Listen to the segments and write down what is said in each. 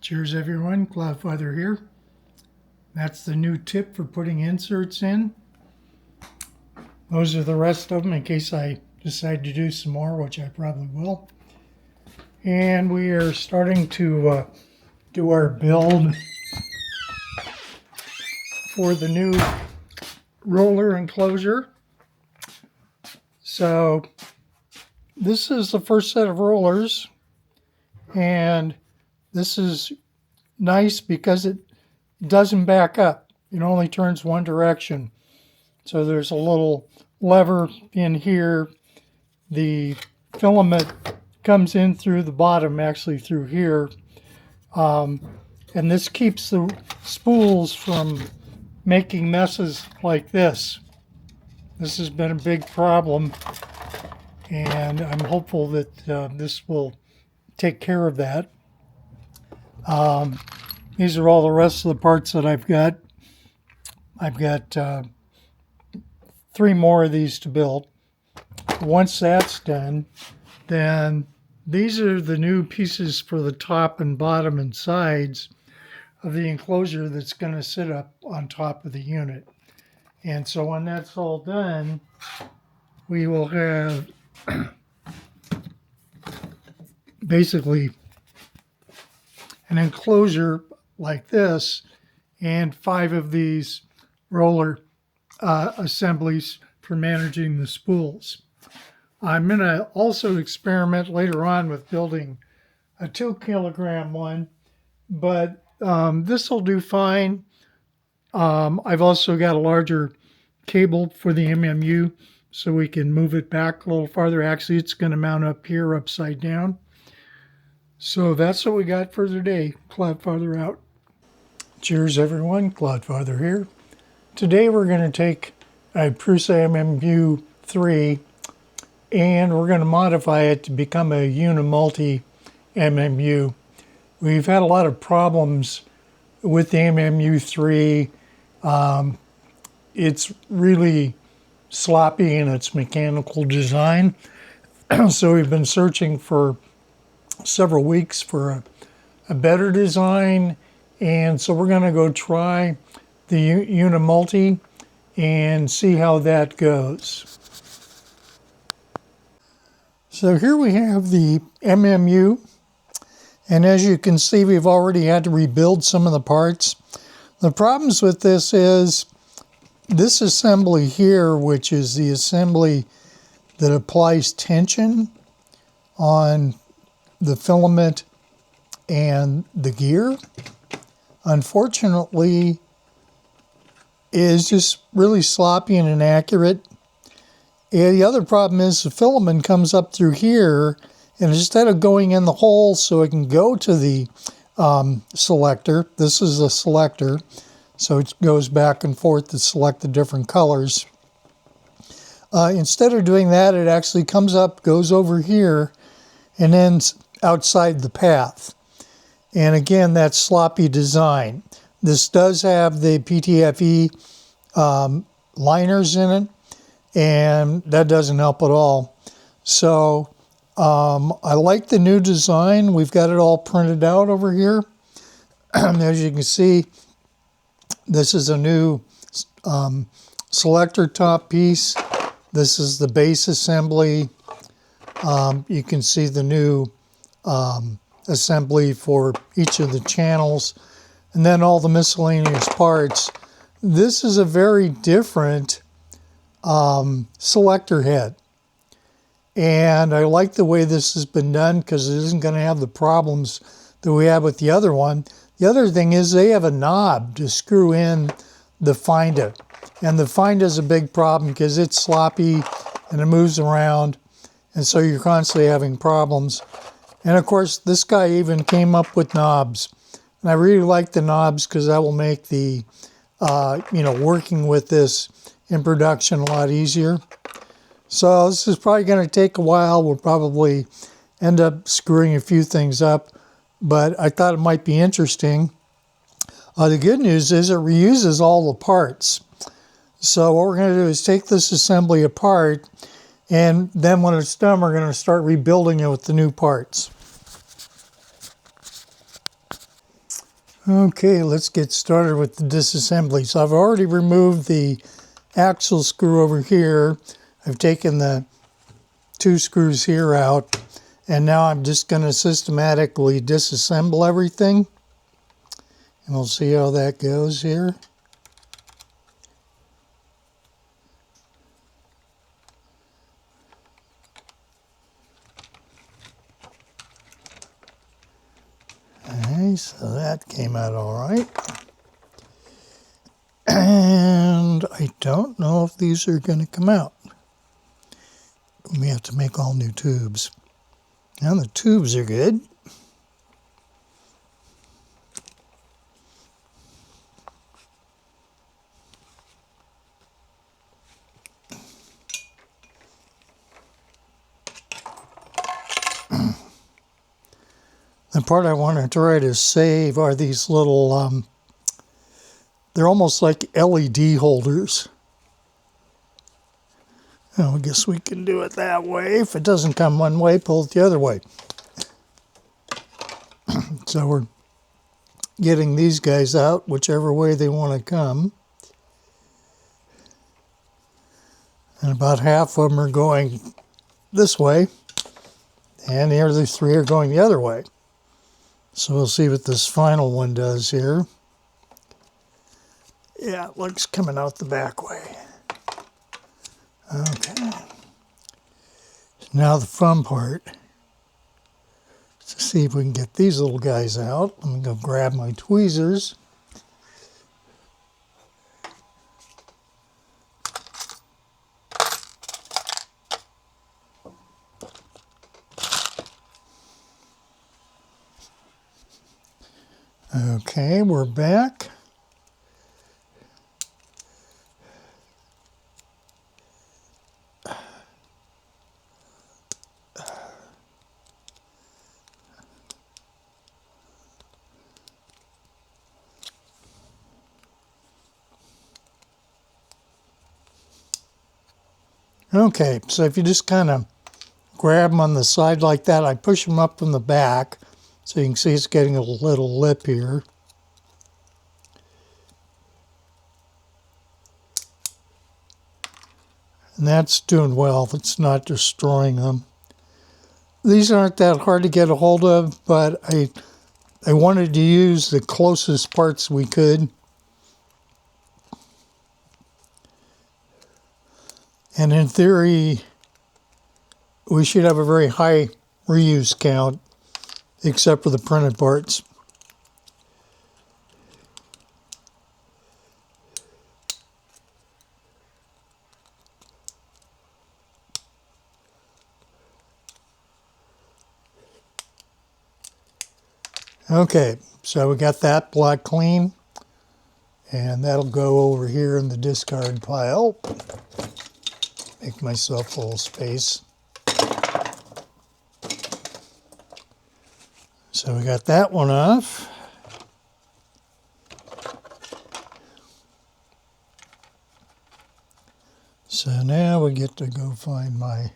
Cheers everyone, Cloudfather here. That's the new tip for putting inserts in. Those are the rest of them in case I decide to do some more, which I probably will. And we are starting to do our build for the new roller enclosure. So this is the first set of rollers, and this is nice because it doesn't back up. It only turns one direction. So there's a little lever in here. The filament comes in through the bottom, actually through here. And this keeps the spools from making messes like this. This has been a big problem, and I'm hopeful that this will take care of that. These are all the rest of the parts that I've got. I've got 3 more of these to build. Once that's done, then these are the new pieces for the top and bottom and sides of the enclosure that's going to sit up on top of the unit. And so when that's all done, we will have basically an enclosure like this and 5 of these roller assemblies for managing the spools. I'm going to also experiment later on with building a 2 kilogram one, but this will do fine. I've also got a larger cable for the MMU so we can move it back a little farther. Actually, it's going to mount up here upside down. So that's what we got for today. Cloudfather out. Cheers everyone, Cloudfather here. Today we're going to take a Prusa MMU3 and we're going to modify it to become a ULTIMULTI MMU. We've had a lot of problems with the MMU3. It's really sloppy in its mechanical design. So we've been searching for several weeks for a better design. And so we're going to go try the ULTIMULTI and see how that goes. So here we have the MMU. And as you can see, we've already had to rebuild some of the parts. The problems with this is this assembly here, which is the assembly that applies tension on the filament and the gear, unfortunately, is just really sloppy and inaccurate. And the other problem is the filament comes up through here, and instead of going in the hole so it can go to the selector, this is a selector, so it goes back and forth to select the different colors. Instead of doing that, it actually comes up, goes over here, and ends outside the path. And again, that's sloppy design. This does have the PTFE liners in it, and that doesn't help at all. So I like the new design. We've got it all printed out over here. As you can see, this is a new selector top piece. This is the base assembly. You can see the new assembly for each of the channels, and then all the miscellaneous parts. This is a very different selector head, and I like the way this has been done because it isn't going to have the problems that we have with the other one. The other thing is they have a knob to screw in the finder, and the finder is a big problem because it's sloppy and it moves around, and so you're constantly having problems. And of course, this guy even came up with knobs. And I really like the knobs because that will make the, working with this in production a lot easier. So this is probably going to take a while. We'll probably end up screwing a few things up, but I thought it might be interesting. The good news is it reuses all the parts. So what we're going to do is take this assembly apart, and then when it's done, we're going to start rebuilding it with the new parts. Okay, let's get started with the disassembly. So I've already removed the axle screw over here. I've taken the 2 screws here out, and now I'm just going to systematically disassemble everything. And we'll see how that goes here. Okay, so that came out all right. And I don't know if these are going to come out. We have to make all new tubes. Now the tubes are good. The part I want to try to save are these little, they're almost like LED holders. Oh, I guess we can do it that way. If it doesn't come one way, pull it the other way. So we're getting these guys out, whichever way they want to come. And about half of them are going this way, and the other 3 are going the other way. So we'll see what this final one does here. Yeah, it looks coming out the back way. Okay. Now the fun part. Let's see if we can get these little guys out. Let me go grab my tweezers. Okay, we're back. Okay, so if you just kind of grab them on the side like that, I push them up from the back. So you can see it's getting a little lip here. And that's doing well. It's not destroying them. These aren't that hard to get a hold of, but I wanted to use the closest parts we could. And in theory, we should have a very high reuse count, except for the printed parts. Okay, so we got that block clean, and that'll go over here in the discard pile. Make myself a little space. So we got that one off. So now we get to go find my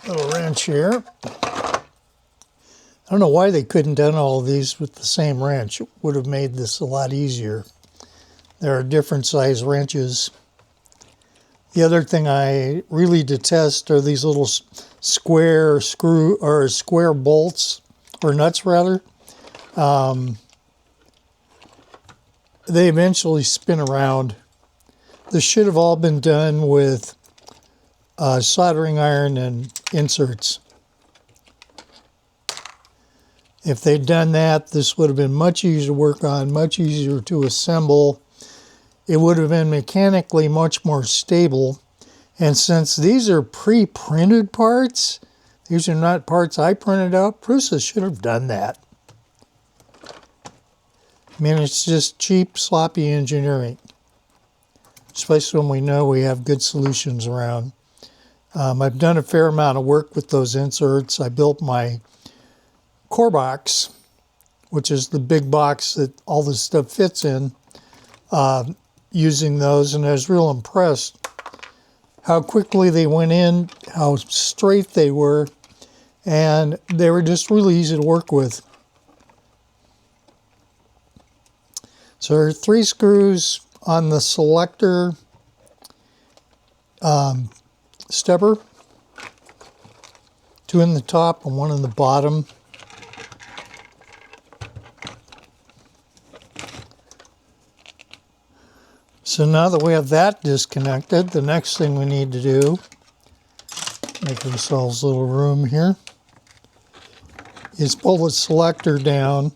little wrench here. I don't know why they couldn't done all of these with the same wrench. It would have made this a lot easier. There are different size wrenches. The other thing I really detest are these little square screw or square bolts or nuts rather. They eventually spin around. This should have all been done with soldering iron and inserts. If they'd done that, this would have been much easier to work on, much easier to assemble. It would have been mechanically much more stable. And since these are pre-printed parts, these are not parts I printed out, Prusa should have done that. I mean, it's just cheap, sloppy engineering, especially when we know we have good solutions around. I've done a fair amount of work with those inserts. I built my COREBOXX, which is the big box that all this stuff fits in, using those, and I was real impressed how quickly they went in, how straight they were, and they were just really easy to work with. So there are 3 screws on the selector stepper, 2 in the top and 1 in the bottom. So now that we have that disconnected, the next thing we need to do, make ourselves a little room here, is pull the selector down.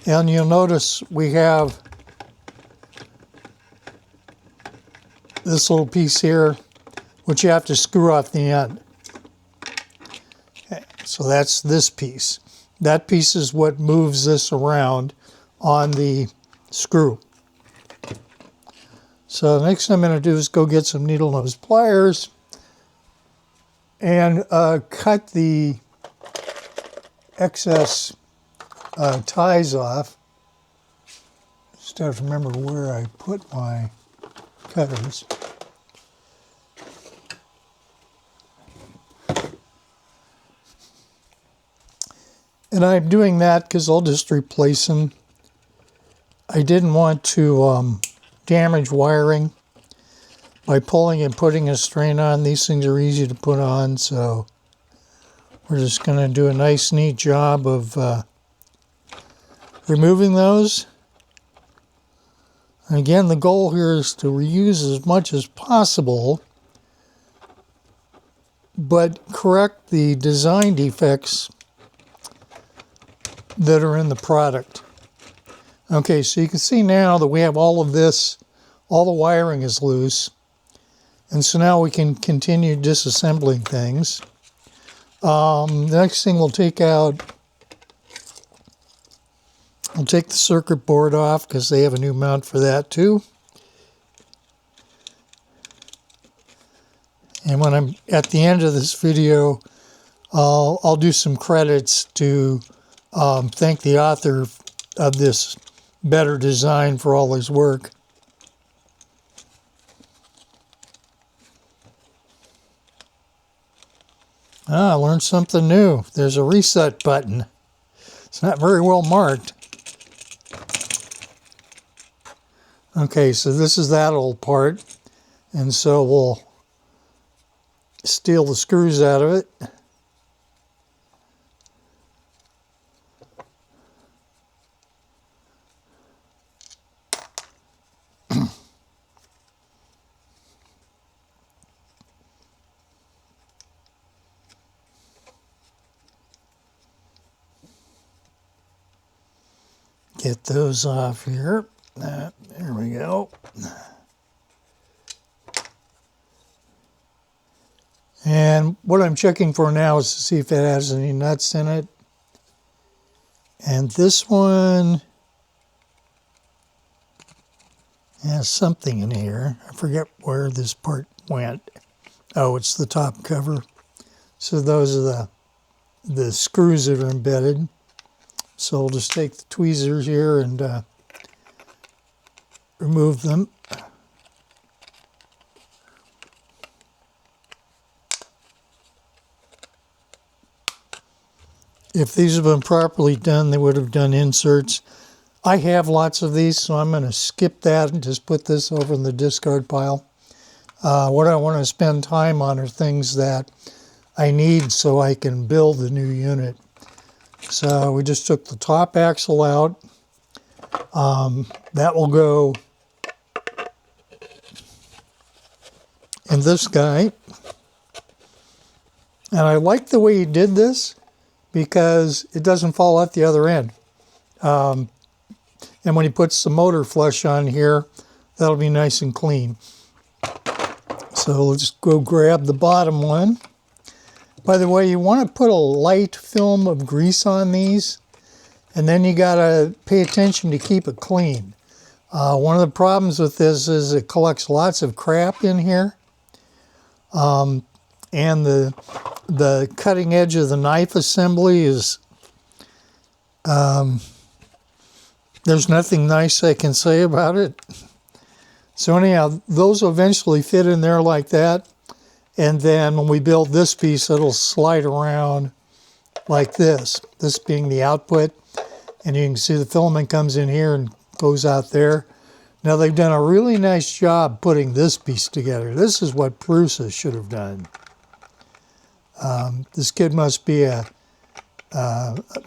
And you'll notice we have this little piece here, which you have to screw off the end. Okay, so that's this piece. That piece is what moves this around on the screw. So the next thing I'm going to do is go get some needle nose pliers and cut the excess ties off. Just have to remember where I put my cutters. And I'm doing that because I'll just replace them. I didn't want to damage wiring by pulling and putting a strain on. These things are easy to put on, so we're just going to do a nice, neat job of removing those. And again, the goal here is to reuse as much as possible, but correct the design defects that are in the product. Okay, so you can see now that we have all of this, all the wiring is loose, and so now we can continue disassembling things. The next thing we'll take out, I'll take the circuit board off because they have a new mount for that too. And when I'm at the end of this video, I'll do some credits to thank the author of this better design for all his work. I learned something new. There's a reset button. It's not very well marked. Okay, so this is that old part. And so we'll steal the screws out of it. Get those off here. There we go. And what I'm checking for now is to see if it has any nuts in it. And this one has something in here. I forget where this part went. Oh, it's the top cover. So those are the screws that are embedded. So I'll just take the tweezers here and remove them. If these have been properly done, they would have done inserts. I have lots of these, so I'm going to skip that and just put this over in the discard pile. What I want to spend time on are things that I need so I can build the new unit. So we just took the top axle out. That will go in this guy. And I like the way he did this because it doesn't fall out the other end. And when he puts the motor flush on here, that'll be nice and clean. So we'll just go grab the bottom one. By the way, you want to put a light film of grease on these, and then you got to pay attention to keep it clean. One of the problems with this is it collects lots of crap in here. And the cutting edge of the knife assembly is, there's nothing nice I can say about it. So anyhow, those will eventually fit in there like that. And then when we build this piece, it'll slide around like this, this being the output. And you can see the filament comes in here and goes out there. Now they've done a really nice job putting this piece together. This is what Prusa should have done. This kid must be a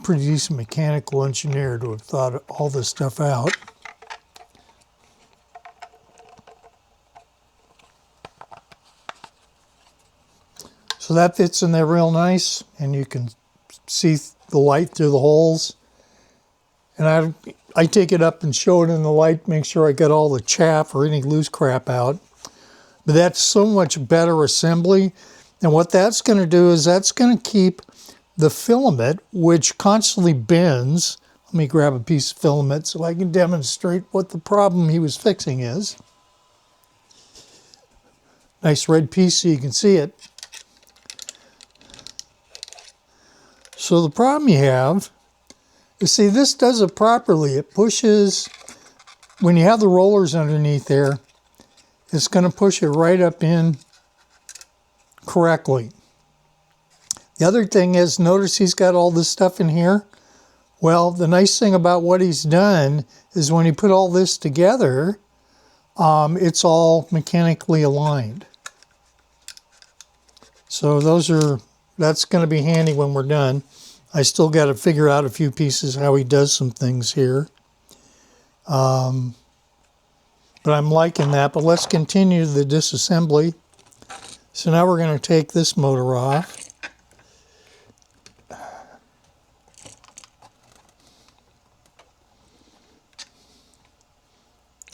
pretty decent mechanical engineer to have thought all this stuff out. So that fits in there real nice, and you can see the light through the holes. And I take it up and show it in the light, make sure I get all the chaff or any loose crap out. But that's so much better assembly. And what that's going to do is that's going to keep the filament, which constantly bends. Let me grab a piece of filament so I can demonstrate what the problem he was fixing is. Nice red piece so you can see it. So the problem you have is, see, this does it properly. It pushes, when you have the rollers underneath there, it's going to push it right up in correctly. The other thing is, notice he's got all this stuff in here. Well, the nice thing about what he's done is when you put all this together, it's all mechanically aligned. So that's going to be handy when we're done. I still got to figure out a few pieces how he does some things here. But I'm liking that. But let's continue the disassembly. So now we're going to take this motor off.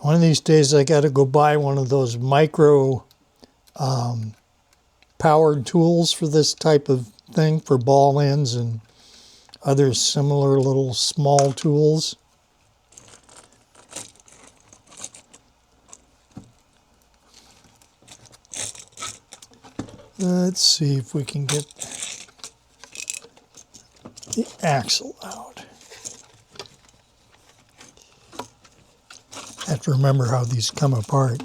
One of these days I got to go buy one of those micro powered tools for this type of thing, for ball ends and other similar little small tools. Let's see if we can get the axle out. I have to remember how these come apart.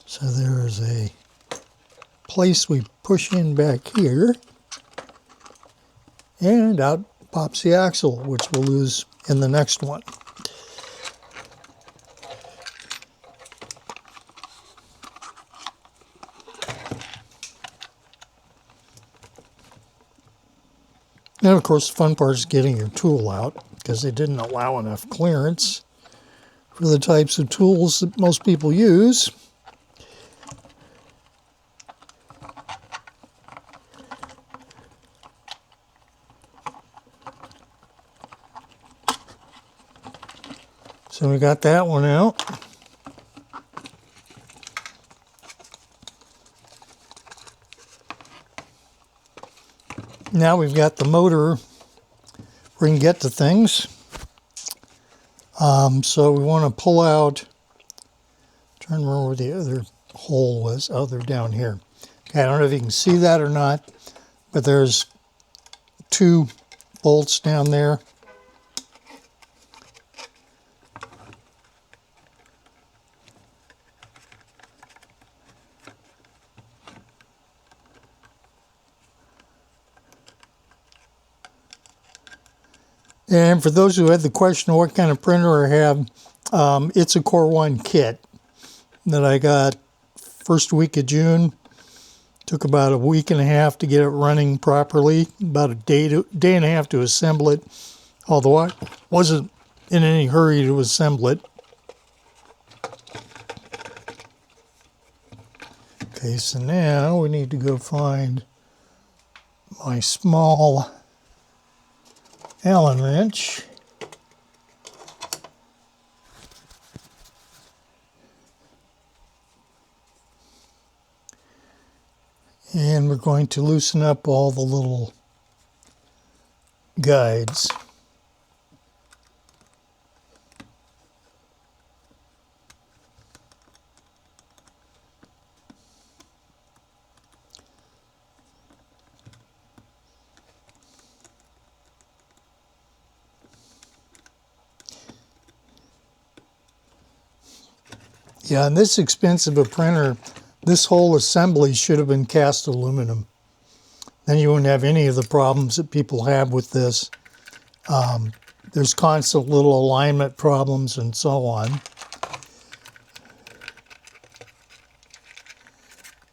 So there is a place we push in back here, and out pops the axle, which we'll lose in the next one. And of course, the fun part is getting your tool out, because they didn't allow enough clearance for the types of tools that most people use. So we got that one out. Now we've got the motor where we can get to things. So we want to pull out, trying to remember where the other hole was. Oh, they're down here. Okay, I don't know if you can see that or not, but there's 2 bolts down there. And for those who had the question of what kind of printer I have, it's a Core 1 kit that I got first week of June. Took about a week and a half to get it running properly, about a day and a half to assemble it, although I wasn't in any hurry to assemble it. Okay, so now we need to go find my small Allen wrench. And we're going to loosen up all the little guides. Yeah, and this expensive a printer, this whole assembly should have been cast aluminum. Then you wouldn't have any of the problems that people have with this. There's constant little alignment problems and so on.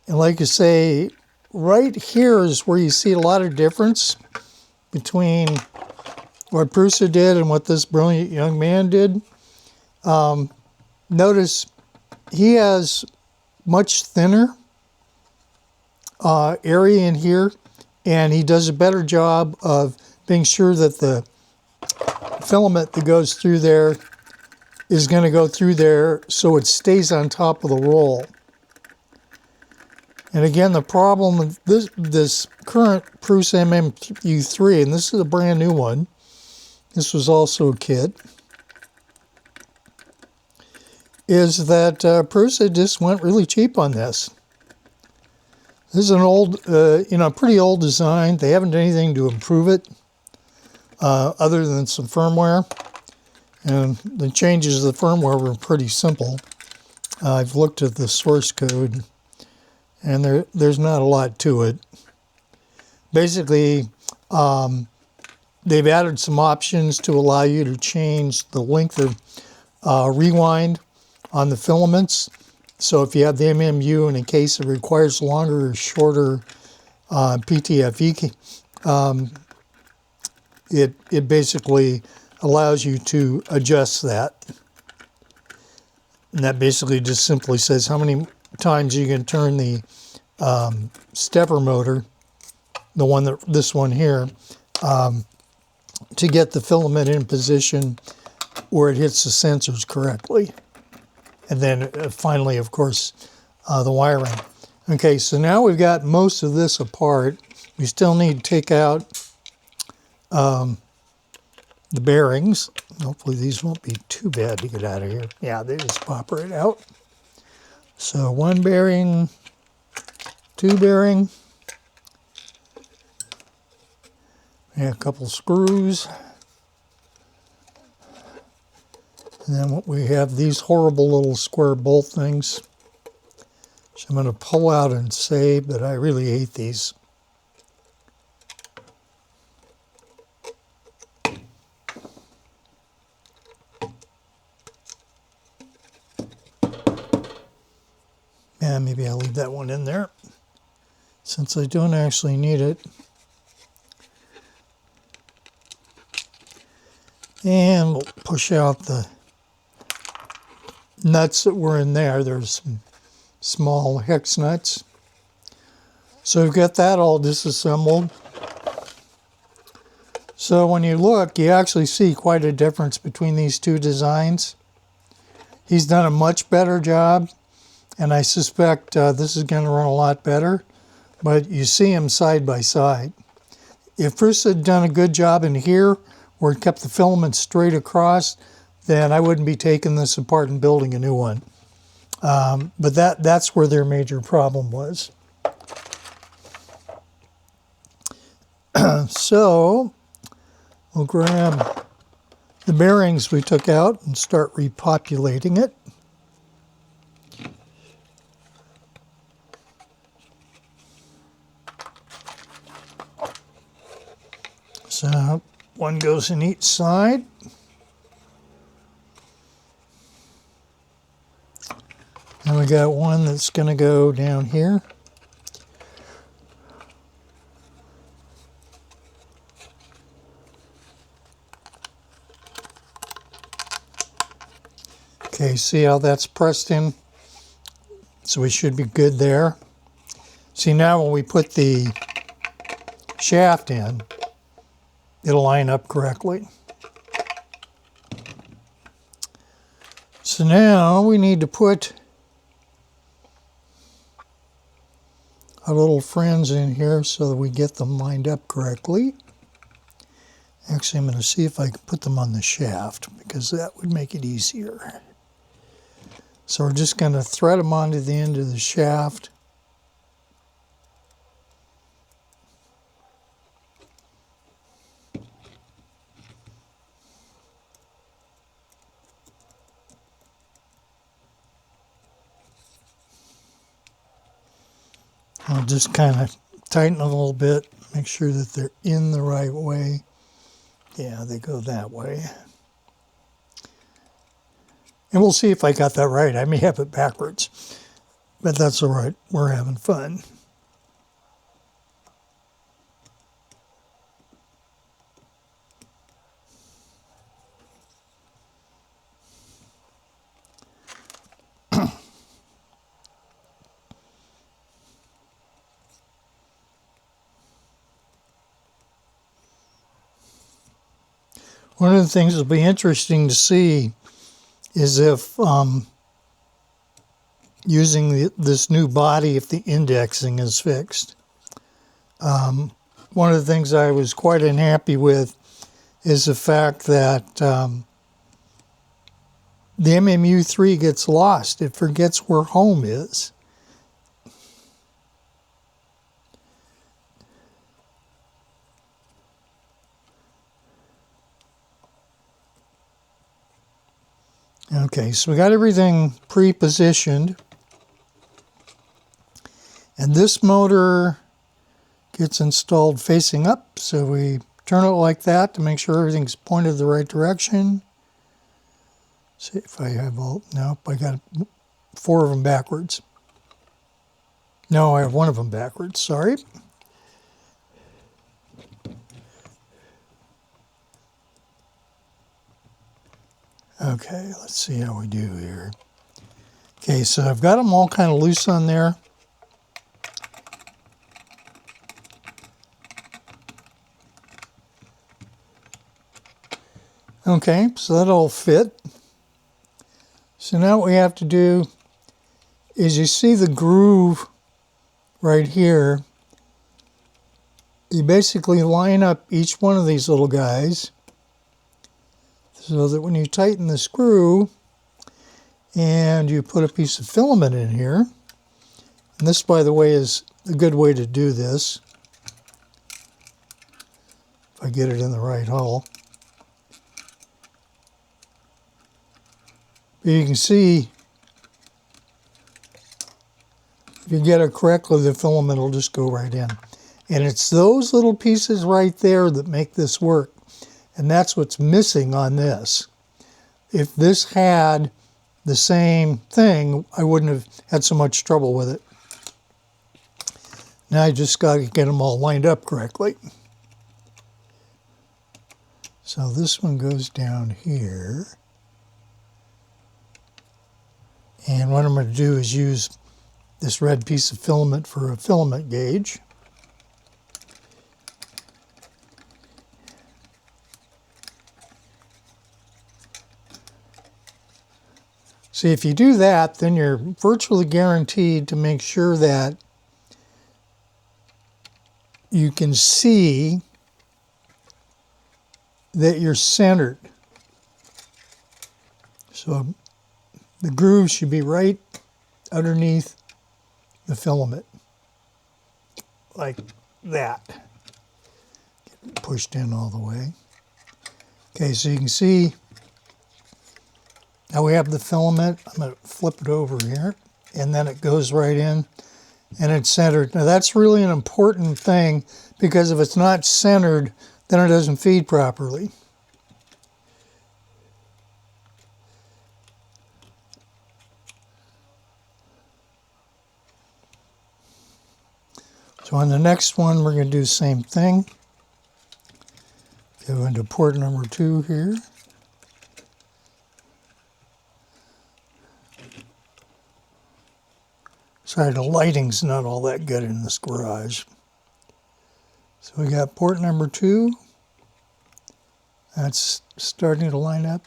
And like I say, right here is where you see a lot of difference between what Prusa did and what this brilliant young man did. Notice he has much thinner area in here, and he does a better job of being sure that the filament that goes through there is going to go through there so it stays on top of the roll. And again, the problem with this current Prusa MMU3, and this is a brand new one, this was also a kit, is that Prusa just went really cheap on this. This is an old, pretty old design. They haven't done anything to improve it other than some firmware. And the changes to the firmware were pretty simple. I've looked at the source code, and there's not a lot to it. Basically, they've added some options to allow you to change the length of rewind on the filaments. So if you have the MMU and in case it requires longer or shorter PTFE, it basically allows you to adjust that. And that basically just simply says how many times you can turn the stepper motor, this one here, to get the filament in position where it hits the sensors correctly. And then finally, of course, the wiring. Okay, so now we've got most of this apart. We still need to take out the bearings. Hopefully these won't be too bad to get out of here. Yeah, they just pop right out. So one bearing, two bearing, and a couple screws. And then we have these horrible little square bolt things, which I'm going to pull out and save, but I really hate these. Yeah, maybe I'll leave that one in there, since I don't actually need it. And we'll push out the nuts that were in there. There's some small hex nuts. So we've got that all disassembled. So when you look, you actually see quite a difference between these two designs. He's done a much better job, and I suspect this is going to run a lot better, but you see them side by side. If Prusa had done a good job in here, where it kept the filament straight across, then I wouldn't be taking this apart and building a new one. But that's where their major problem was. So we'll grab the bearings we took out and start repopulating it. So one goes in each side. And we got one that's going to go down here. Okay, see how that's pressed in? So we should be good there. See, now when we put the shaft in, it'll line up correctly. So now we need to put our little friends in here so that we get them lined up correctly. Actually, I'm going to see if I can put them on the shaft, because that would make it easier. So we're just going to thread them onto the end of the shaft. I'll just kind of tighten a little bit, make sure that they're in the right way. Yeah, they go that way. And we'll see if I got that right. I may have it backwards, but that's all right. We're having fun. One of the things that'll be interesting to see is if using this new body, if the indexing is fixed. One of the things I was quite unhappy with is the fact that the MMU3 gets lost. It forgets where home is. Okay, so we got everything pre-positioned. And this motor gets installed facing up, so we turn it like that to make sure everything's pointed the right direction. See if I have all, nope, I got 4 of them backwards. No, I have 1 of them backwards, sorry. Okay, let's see how we do here. Okay, so I've got them all kind of loose on there. Okay, so that'll fit. So now what we have to do is, you see the groove right here. You basically line up each one of these little guys so that when you tighten the screw and you put a piece of filament in here, and this, by the way, is a good way to do this, if I get it in the right hole. But you can see, if you get it correctly, the filament will just go right in. And it's those little pieces right there that make this work. And that's what's missing on this. If this had the same thing, I wouldn't have had so much trouble with it. Now I just got to get them all lined up correctly. So this one goes down here. And what I'm going to do is use this red piece of filament for a filament gauge. See, if you do that, then you're virtually guaranteed to make sure that you can see that you're centered. So the groove should be right underneath the filament, like that. Get it pushed in all the way. Okay, so you can see now we have the filament. I'm going to flip it over here, and then it goes right in, and it's centered. Now that's really an important thing, because if it's not centered, then it doesn't feed properly. So on the next one, we're going to do the same thing. Go into port number 2 here. Sorry, the lighting's not all that good in this garage. So we got port number 2. That's starting to line up.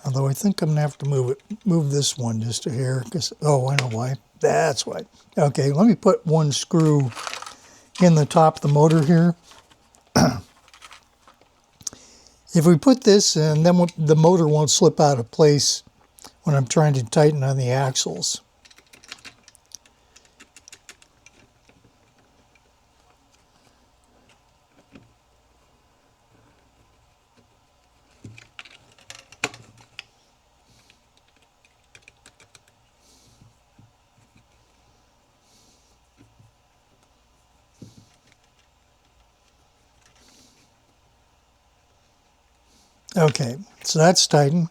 Although I think I'm going to have to move this one just a hair, because, oh, I know why. That's why. Okay, let me put one screw in the top of the motor here. If we put this in, then the motor won't slip out of place when I'm trying to tighten on the axles. Okay, so that's tightened.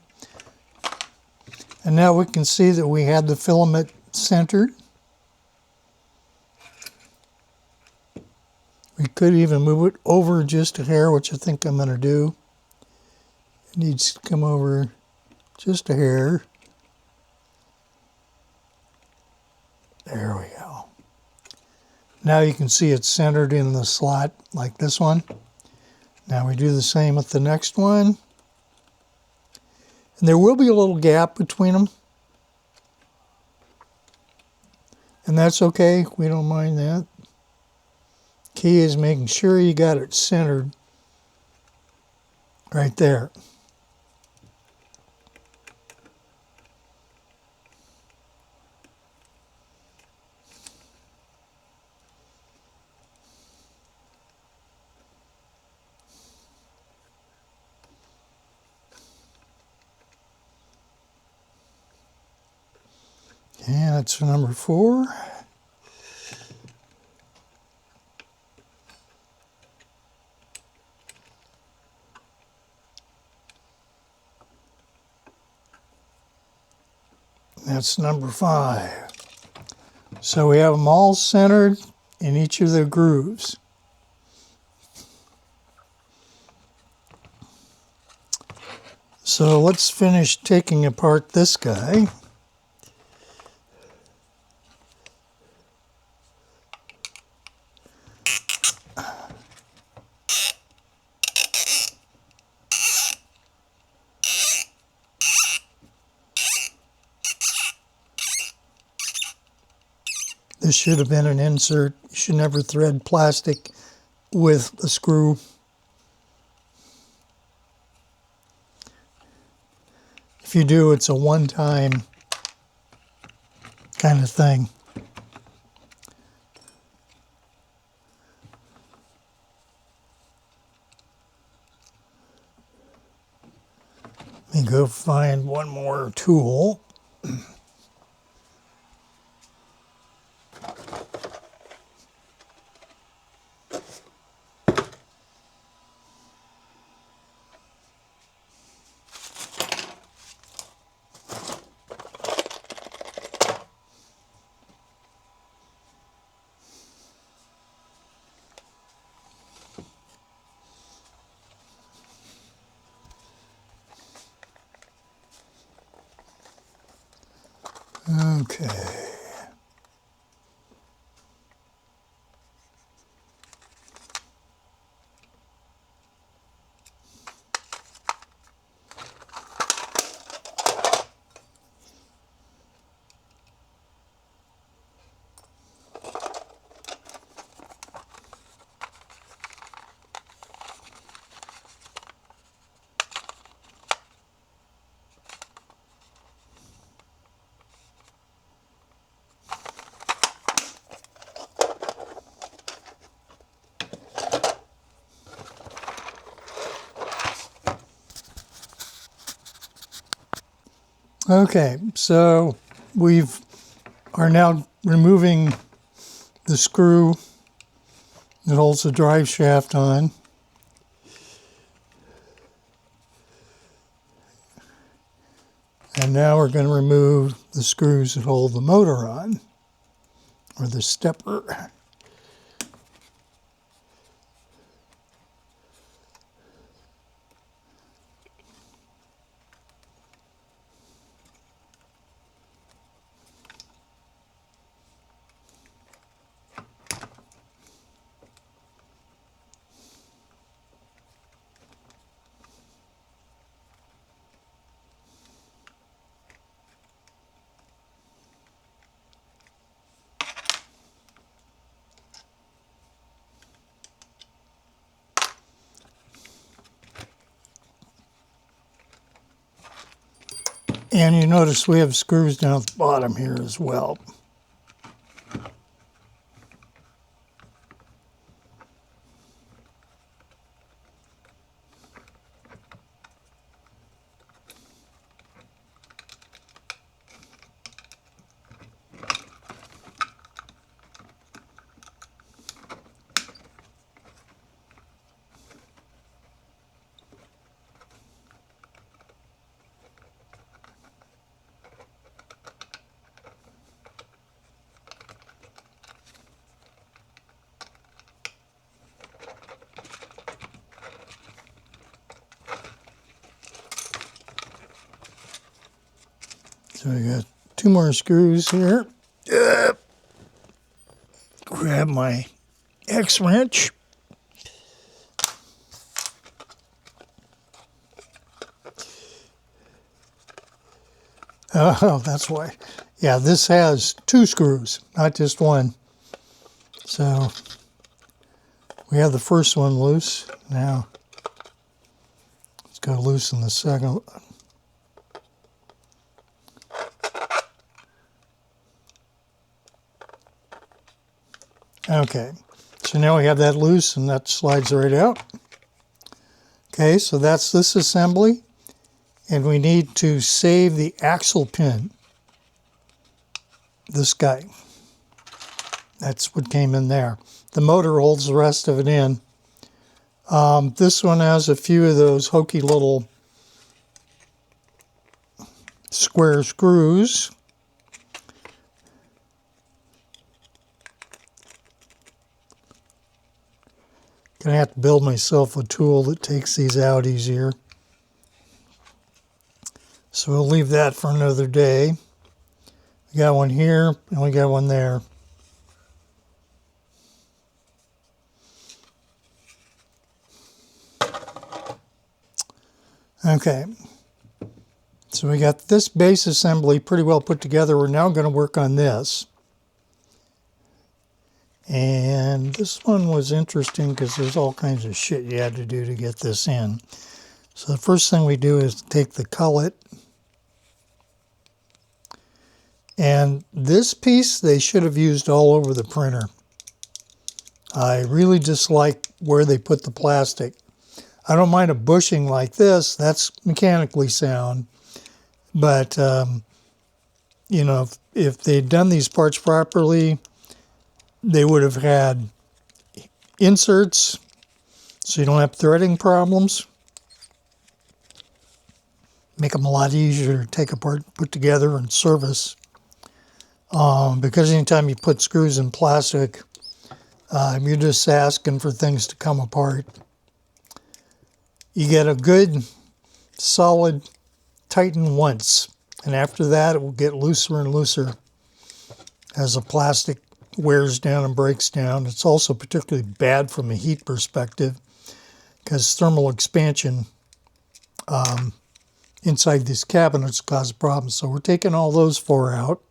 And now we can see that we had the filament centered. We could even move it over just a hair, which I think I'm going to do. It needs to come over just a hair. There we go. Now you can see it's centered in the slot like this one. Now we do the same with the next one. And there will be a little gap between them. And that's okay, we don't mind that. Key is making sure you got it centered right there. And that's for number 4. That's number 5. So we have them all centered in each of the grooves. So let's finish taking apart this guy. This should have been an insert. You should never thread plastic with a screw. If you do, it's a one-time kind of thing. Let me go find one more tool. Okay. Okay, so we are now removing the screw that holds the drive shaft on. And now we're going to remove the screws that hold the motor on, or the stepper. And you notice we have screws down at the bottom here as well. So we got 2 more screws here. Grab my X wrench. Oh, that's why. Yeah, this has 2 screws, not just 1. So we have the first one loose. Now let's go loosen the second one. Okay, so now we have that loose and that slides right out. Okay, so that's this assembly. And we need to save the axle pin. This guy. That's what came in there. The motor holds the rest of it in. This one has a few of those hokey little square screws. Gonna have to build myself a tool that takes these out easier. So we'll leave that for another day. We got one here and we got one there. Okay, so we got this base assembly pretty well put together. We're now going to work on this. And this one was interesting because there's all kinds of shit you had to do to get this in. So the first thing we do is take the cullet. And this piece they should have used all over the printer. I really dislike where they put the plastic. I don't mind a bushing like this. That's mechanically sound. But, you know, if they'd done these parts properly, they would have had inserts so you don't have threading problems. Make them a lot easier to take apart, put together, and service. Because anytime you put screws in plastic, you're just asking for things to come apart. You get a good, solid tighten once, and after that it will get looser and looser as the plastic wears down and breaks down. It's also particularly bad from a heat perspective because thermal expansion inside these cabinets cause problems. So we're taking all those 4 out.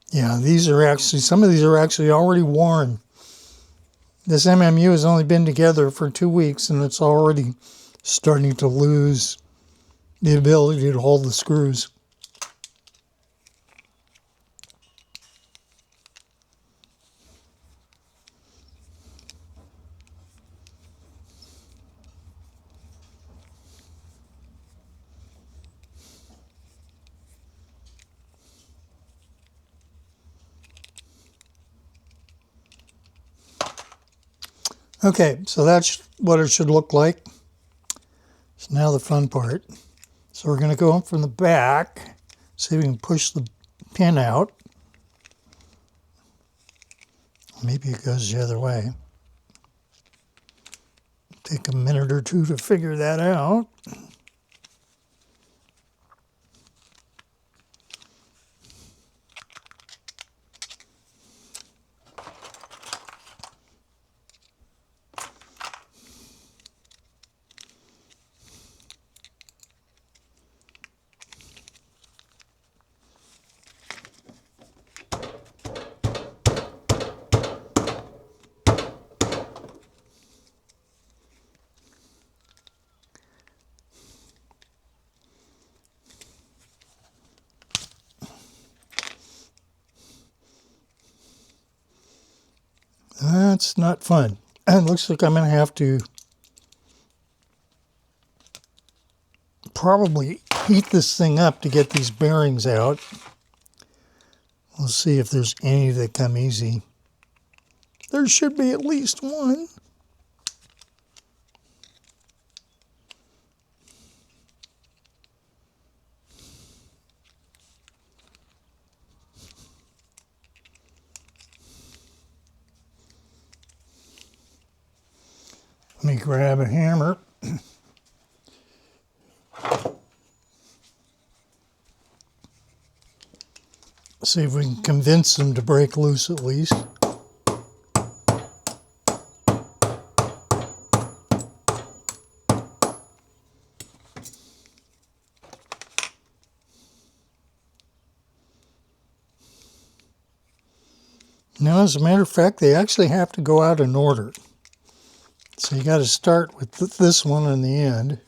Yeah, these are actually, some of these are actually already worn. This MMU has only been together for 2 weeks and it's already starting to lose the ability to hold the screws. Okay, so that's what it should look like. So now the fun part. So we're going to go up from the back, see if we can push the pin out. Maybe it goes the other way. Take a minute or 2 to figure that out. That's not fun. And it looks like I'm going to have to probably heat this thing up to get these bearings out. We'll see if there's any that come easy. There should be at least one. Let me grab a hammer. See if we can convince them to break loose at least. Now, as a matter of fact, they actually have to go out in order. So you got to start with this one in the end.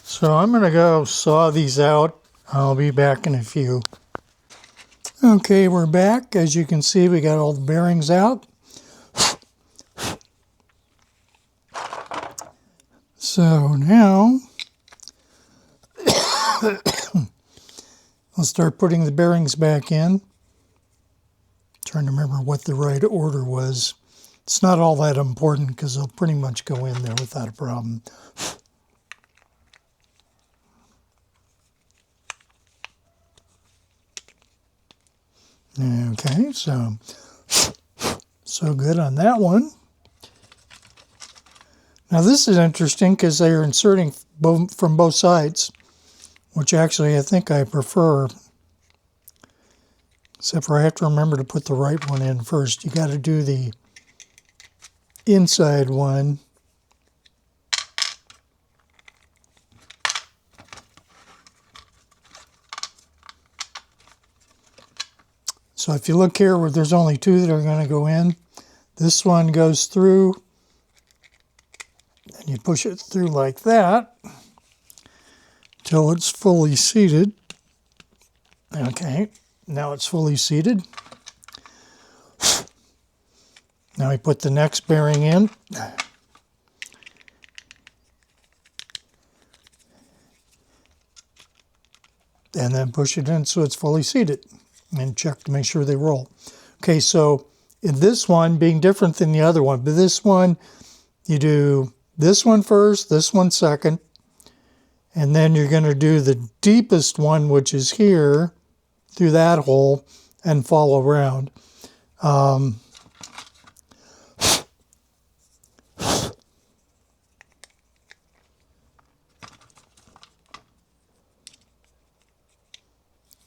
So I'm going to go saw these out. I'll be back in a few. Okay, we're back. As you can see, we got all the bearings out. So now, I'll start putting the bearings back in. Trying to remember what the right order was. It's not all that important because they'll pretty much go in there without a problem. Okay, so good on that one. Now this is interesting because they are inserting from both sides, which actually I think I prefer. Except for I have to remember to put the right one in first. You got to do the inside one. So if you look here where there's only two that are going to go in, this one goes through, and you push it through like that till it's fully seated. Okay, now it's fully seated. Now we put the next bearing in. And then push it in so it's fully seated. And check to make sure they roll. Okay, so in this one, being different than the other one, but this one, you do this one first, this one second, and then you're going to do the deepest one, which is here, through that hole, and follow around.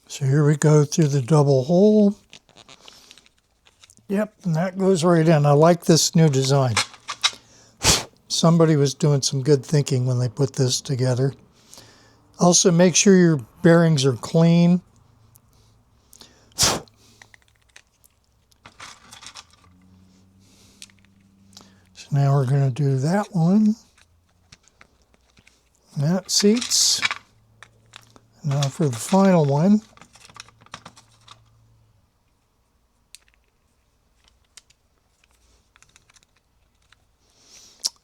So here we go through the double hole. Yep, and that goes right in. I like this new design. Somebody was doing some good thinking when they put this together. Also, make sure your bearings are clean. So now we're going to do that one. That seats. Now for the final one.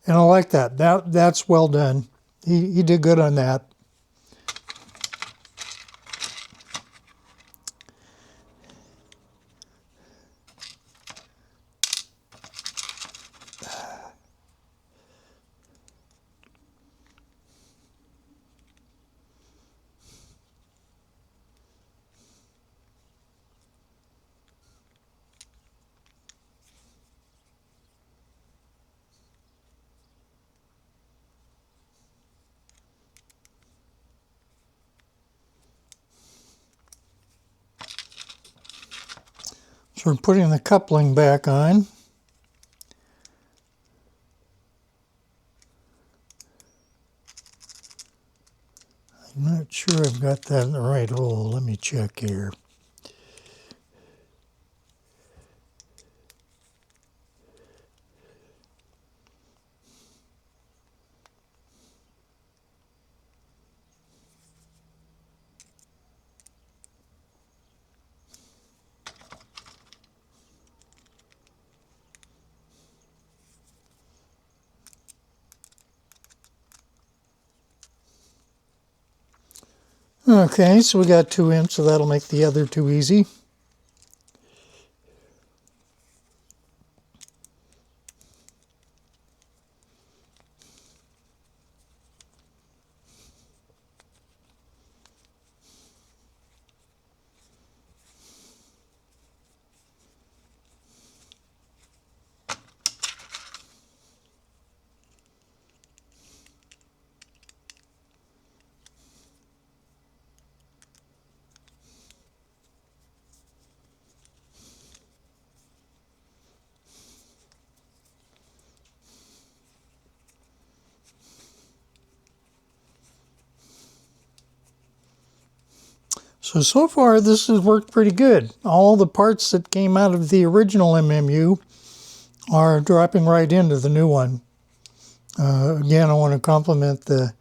And I like that. That's well done. He did good on that. So we're putting the coupling back on. I'm not sure I've got that in the right hole. Let me check here. Okay, so we got 2 in, so that'll make the other 2 easy. So far this has worked pretty good. All the parts that came out of the original MMU are dropping right into the new one. Again, I want to compliment the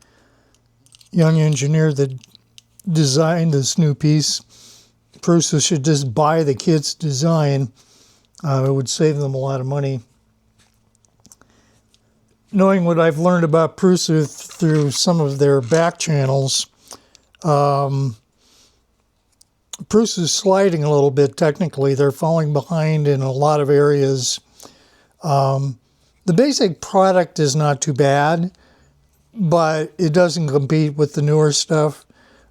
young engineer that designed this new piece. Prusa should just buy the kit's design. It would save them a lot of money. Knowing what I've learned about Prusa through some of their back channels, Prusa's sliding a little bit technically. They're falling behind in a lot of areas. The basic product is not too bad, but it doesn't compete with the newer stuff.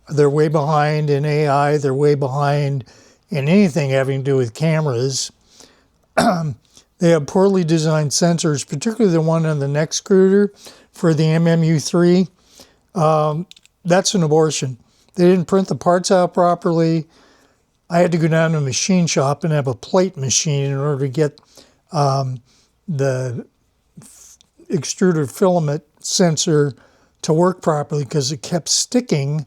They're way behind in AI. They're way behind in anything having to do with cameras. They have poorly designed sensors, particularly the one on the neck extruder for the MMU3. That's an abortion. They didn't print the parts out properly. I had to go down to a machine shop and have a plate machine in order to get the extruder filament sensor to work properly because it kept sticking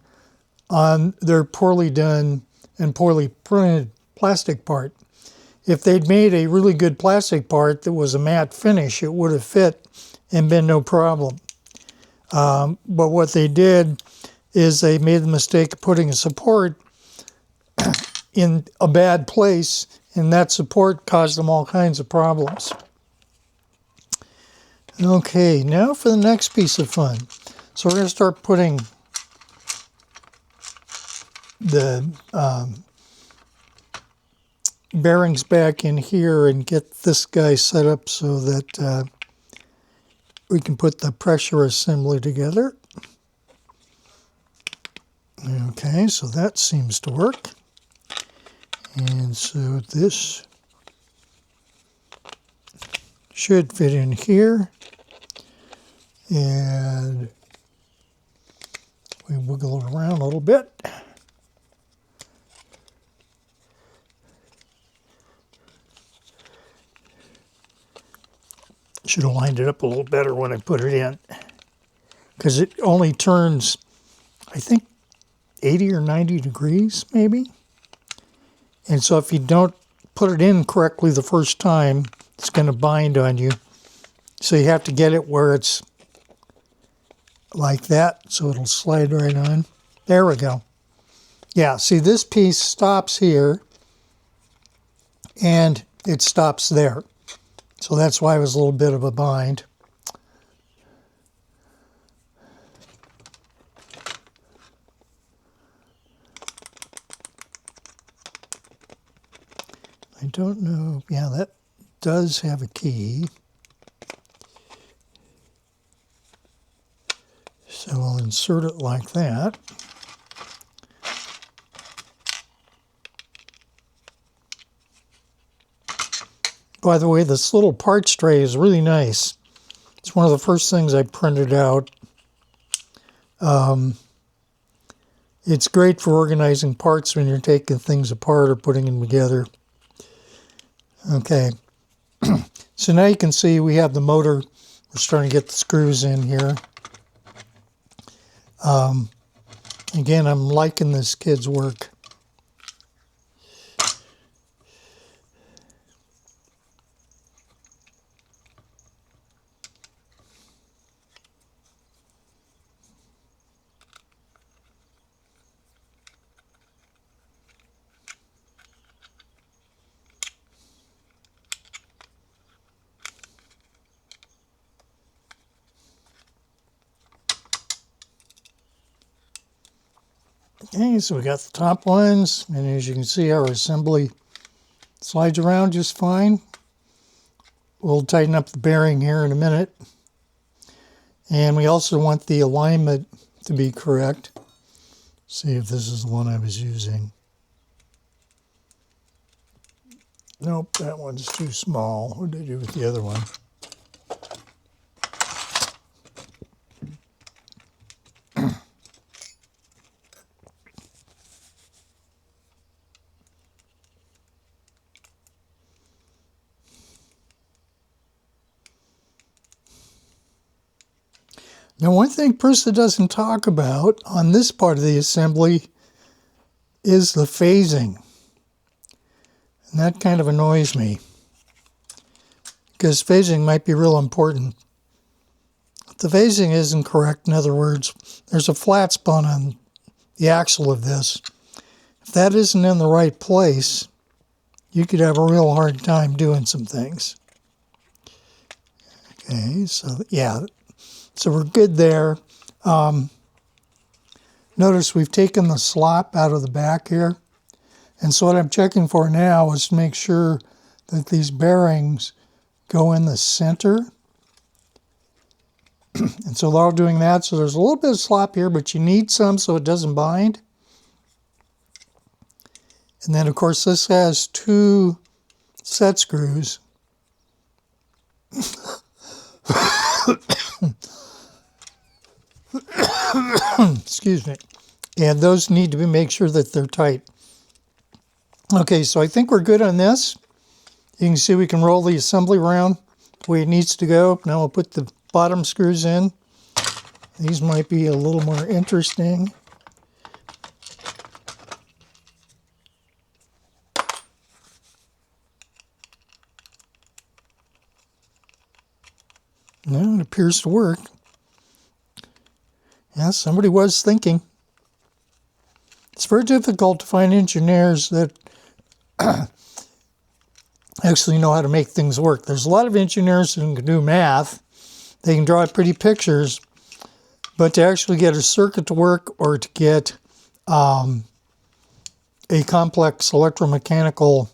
on their poorly done and poorly printed plastic part. If they'd made a really good plastic part that was a matte finish, it would have fit and been no problem. But what they did is they made the mistake of putting a support in a bad place, and that support caused them all kinds of problems. Okay, now for the next piece of fun. So we're going to start putting the bearings back in here and get this guy set up so that we can put the pressure assembly together. Okay, so that seems to work. And so this should fit in here. And we wiggle it around a little bit. Should have lined it up a little better when I put it in, because it only turns, I think, 80 or 90 degrees maybe. And so if you don't put it in correctly the first time, it's going to bind on you. So you have to get it where it's like that, so it'll slide right on. There we go. Yeah, see, this piece stops here, and it stops there. So that's why it was a little bit of a bind. I don't know. Yeah, that does have a key. So I'll insert it like that. By the way, this little parts tray is really nice. It's one of the first things I printed out. It's great for organizing parts when you're taking things apart or putting them together. Okay, so now you can see we have the motor. We're starting to get the screws in here. Again, I'm liking this kid's work. Okay, so we got the top ones, and as you can see, our assembly slides around just fine. We'll tighten up the bearing here in a minute. And we also want the alignment to be correct. See if this is the one I was using. Nope, that one's too small. What did I do with the other one? Now, one thing Prusa doesn't talk about on this part of the assembly is the phasing. And that kind of annoys me, because phasing might be real important. If the phasing isn't correct, in other words, there's a flat spot on the axle of this. If that isn't in the right place, you could have a real hard time doing some things. Okay, so yeah. So we're good there. Notice we've taken the slop out of the back here. And so what I'm checking for now is to make sure that these bearings go in the center. And so they're all doing that. So there's a little bit of slop here, but you need some so it doesn't bind. And then, of course, this has 2 set screws. Excuse me. And those need to make sure that they're tight. Okay, so I think we're good on this. You can see we can roll the assembly around the way it needs to go. Now we'll put the bottom screws in. These might be a little more interesting. No, it appears to work. Yeah, somebody was thinking. It's very difficult to find engineers that actually know how to make things work. There's a lot of engineers who can do math. They can draw pretty pictures, but to actually get a circuit to work or to get a complex electromechanical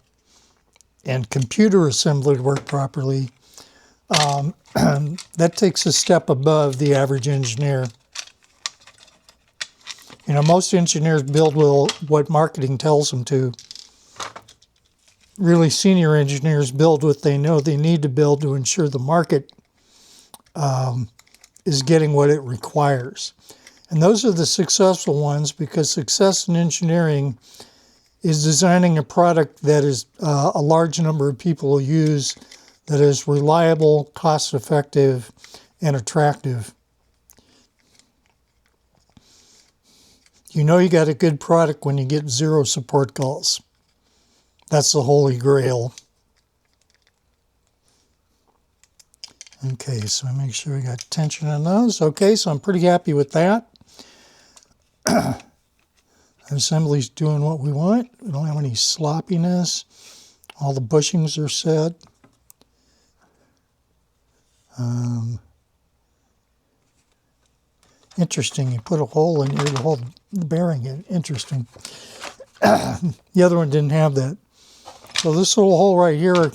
and computer assembly to work properly, that takes a step above the average engineer. You know, most engineers build what marketing tells them to. Really senior engineers build what they know they need to build to ensure the market is getting what it requires. And those are the successful ones, because success in engineering is designing a product that is a large number of people will use, that is reliable, cost-effective, and attractive. You know you got a good product when you get 0 support calls. That's the holy grail. Okay, so make sure we got tension on those. Okay, so I'm pretty happy with that. Assembly's doing what we want. We don't have any sloppiness. All the bushings are set. Interesting, you put a hole in here to hold the bearing in. Interesting. The other one didn't have that. So this little hole right here,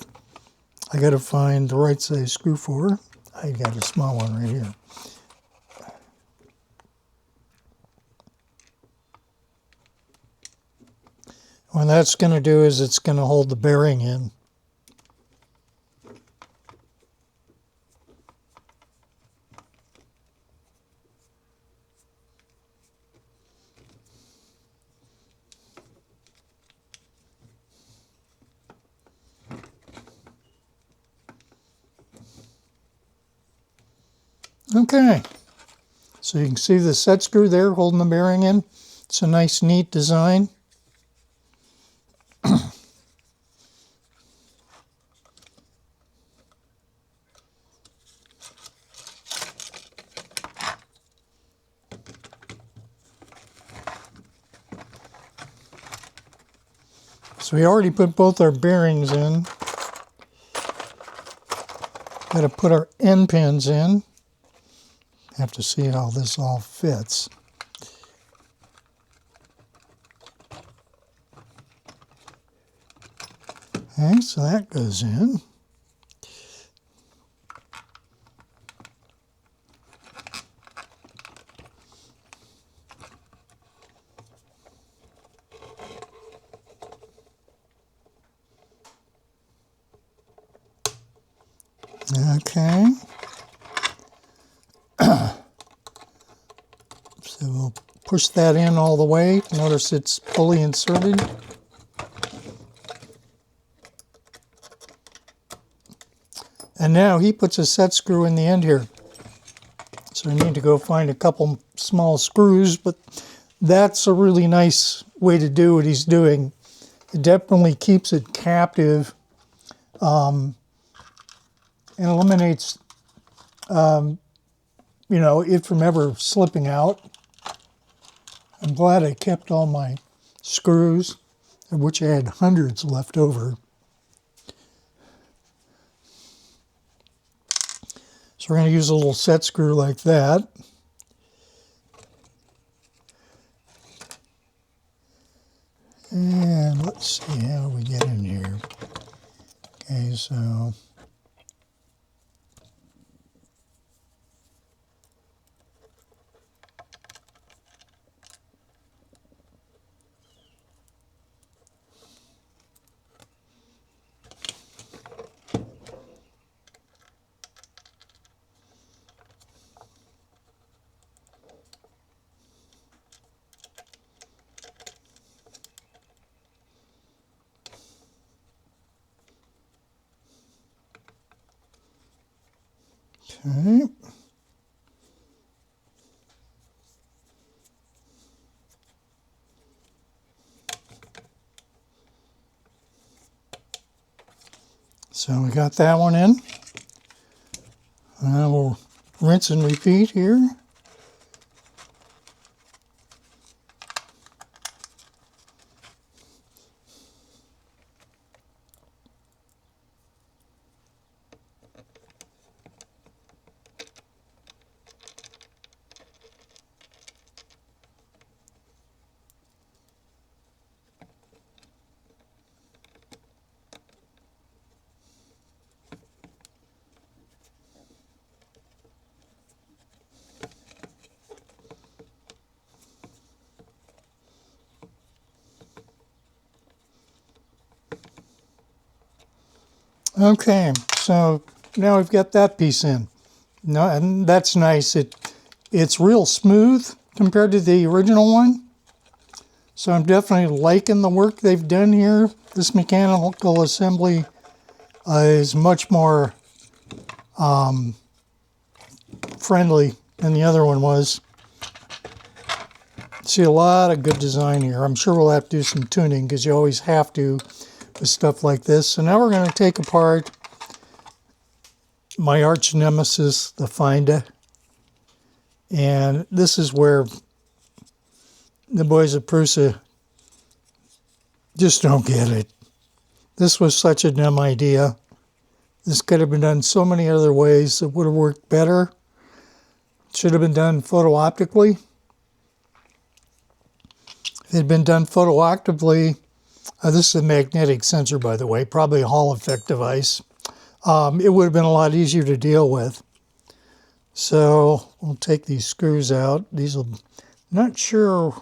I got to find the right size screw for. I got a small one right here. What that's going to do is it's going to hold the bearing in. Okay, so you can see the set screw there holding the bearing in. It's a nice, neat design. So we already put both our bearings in. Got to put our end pins in. Have to see how this all fits. Okay, so that goes in. Okay. So we'll push that in all the way. Notice it's fully inserted. And now he puts a set screw in the end here. So I need to go find a couple small screws, but that's a really nice way to do what he's doing. It definitely keeps it captive and eliminates, it from ever slipping out. I'm glad I kept all my screws, of which I had hundreds left over. So we're going to use a little set screw like that. And let's see, how do we get in here? Okay, so okay. So we got that one in. Now we'll rinse and repeat here. Okay, so now we've got that piece in. No, and that's nice. It's real smooth compared to the original one. So I'm definitely liking the work they've done here. This mechanical assembly is much more friendly than the other one was. See a lot of good design here. I'm sure we'll have to do some tuning because you always have to with stuff like this. So now we're going to take apart my arch nemesis, the Finder. And this is where the boys at Prusa just don't get it. This was such a dumb idea. This could have been done so many other ways that would have worked better. It should have been done photo-optically. If it had been done photo-optically, this is a magnetic sensor, by the way, probably a Hall effect device. It would have been a lot easier to deal with. So we'll take these screws out. These will, not sure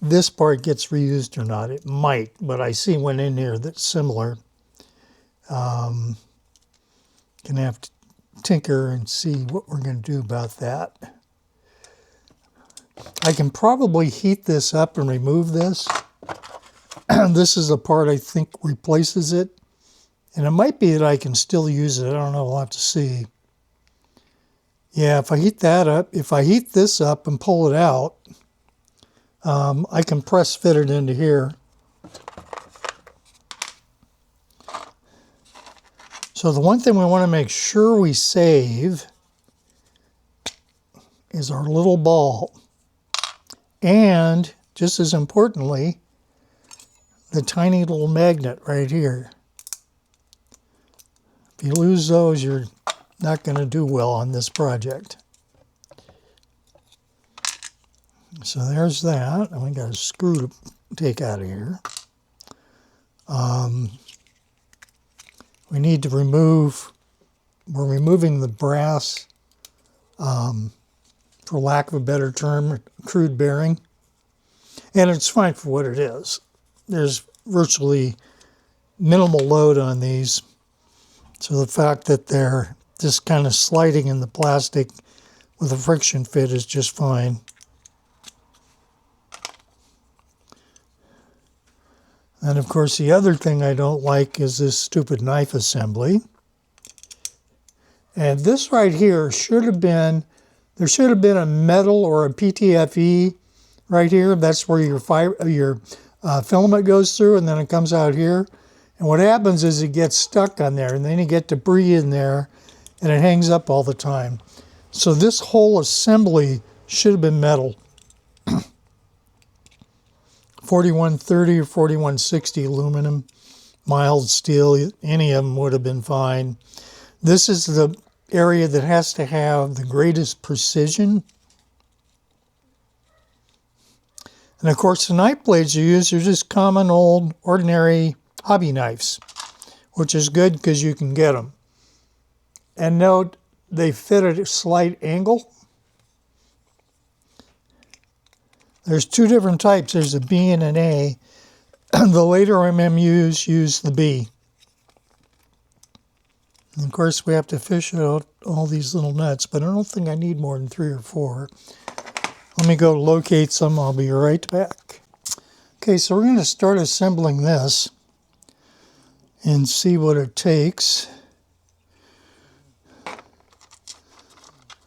this part gets reused or not. It might, but I see one in here that's similar. Gonna have to tinker and see what we're going to do about that. I can probably heat this up and remove this. This is the part I think replaces it. And it might be that I can still use it. I don't know. We'll have to see. Yeah, if I heat that up, if I heat this up and pull it out, I can press fit it into here. So the one thing we want to make sure we save is our little ball. And just as importantly, the tiny little magnet right here. If you lose those, you're not going to do well on this project. So there's that. And we got a screw to take out of here. we need to remove, we're removing the brass, for lack of a better term, crude bearing. And it's fine for what it is. There's virtually minimal load on these. So the fact that they're just kind of sliding in the plastic with a friction fit is just fine. And of course, the other thing I don't like is this stupid knife assembly. And this right here should have been, there should have been a metal or a PTFE right here. That's where your filament goes through, and then it comes out here. And what happens is it gets stuck on there, and then you get debris in there, and it hangs up all the time. So this whole assembly should have been metal. 4130 or 4160 aluminum, mild steel, any of them would have been fine. This is the area that has to have the greatest precision. And of course, the knife blades you use are just common old ordinary hobby knives, which is good because you can get them. And note, they fit at a slight angle. There's two different types. There's a B and an A. The later MMUs use the B. And of course, we have to fish out all these little nuts, but I don't think I need more than 3 or 4. Let me go locate some. I'll be right back. Okay, so we're going to start assembling this and see what it takes.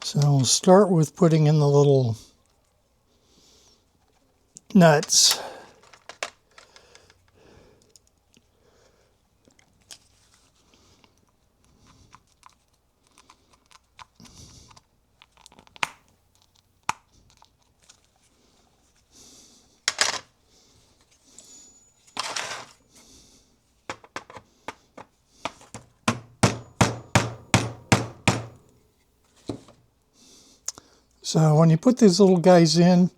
So we'll start with putting in the little nuts. So when you put these little guys in,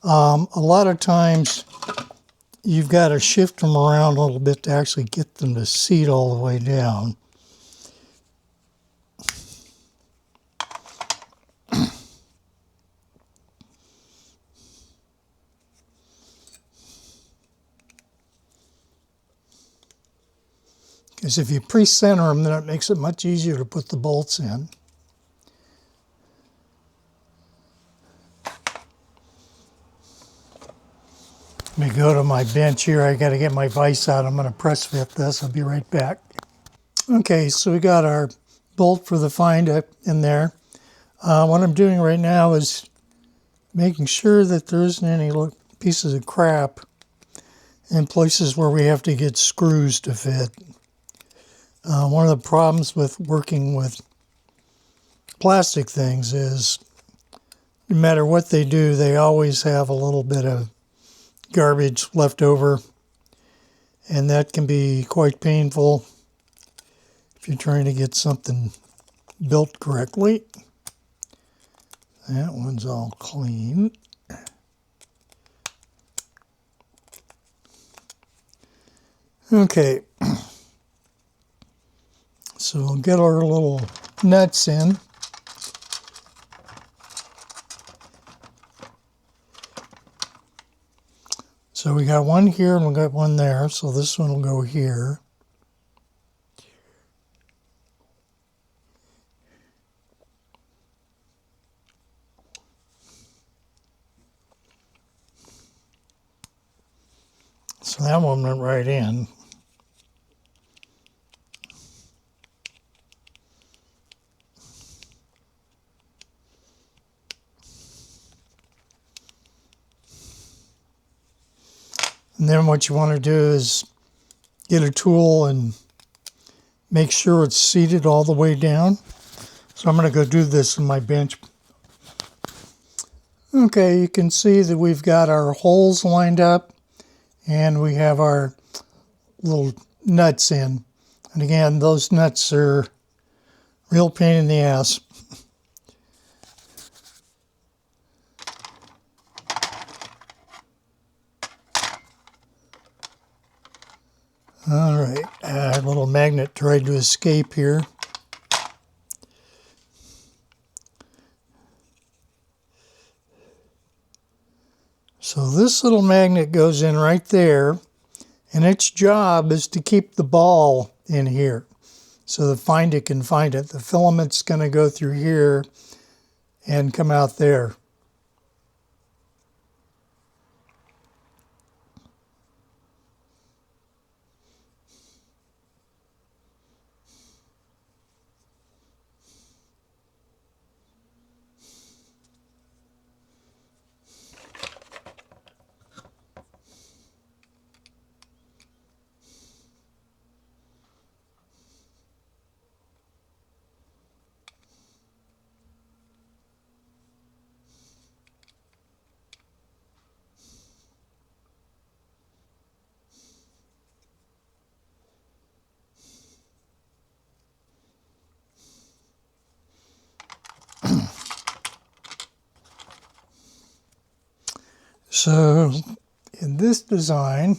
a lot of times you've got to shift them around a little bit to actually get them to seat all the way down. Because if you pre-center them, then it makes it much easier to put the bolts in. Let me go to my bench here. I got to get my vise out. I'm going to press fit this. I'll be right back. Okay, so we got our bolt for the find up in there. What I'm doing right now is making sure that there isn't any pieces of crap in places where we have to get screws to fit. One of the problems with working with plastic things is no matter what they do, they always have a little bit of garbage left over, and that can be quite painful if you're trying to get something built correctly. That one's all clean. Okay, so we'll get our little nuts in. So we got one here and we got one there, so this one will go here. So that one went right in. And then what you want to do is get a tool and make sure it's seated all the way down. So I'm going to go do this in my bench. Okay, you can see that we've got our holes lined up and we have our little nuts in. And again, those nuts are real pain in the ass. All right, a little magnet tried to escape here. So this little magnet goes in right there, and its job is to keep the ball in here so the finder can find it. The filament's going to go through here and come out there. So in this design,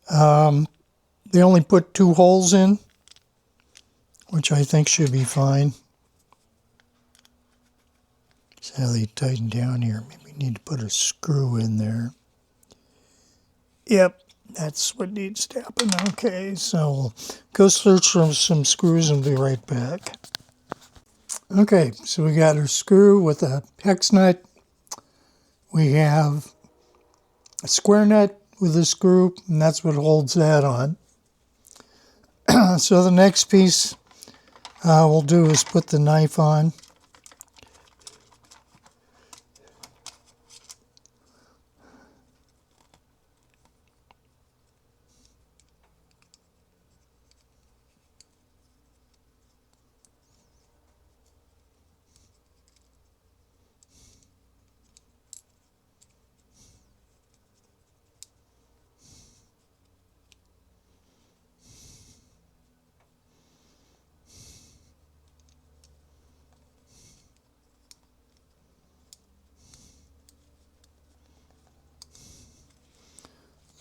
they only put 2 holes in, which I think should be fine. See how they tighten down here. Maybe we need to put a screw in there. Yep, that's what needs to happen. Okay, so we'll go search for some screws and be right back. Okay, so we got our screw with a hex nut. We have a square nut with a screw, and that's what holds that on. So the next piece we'll do is put the knife on.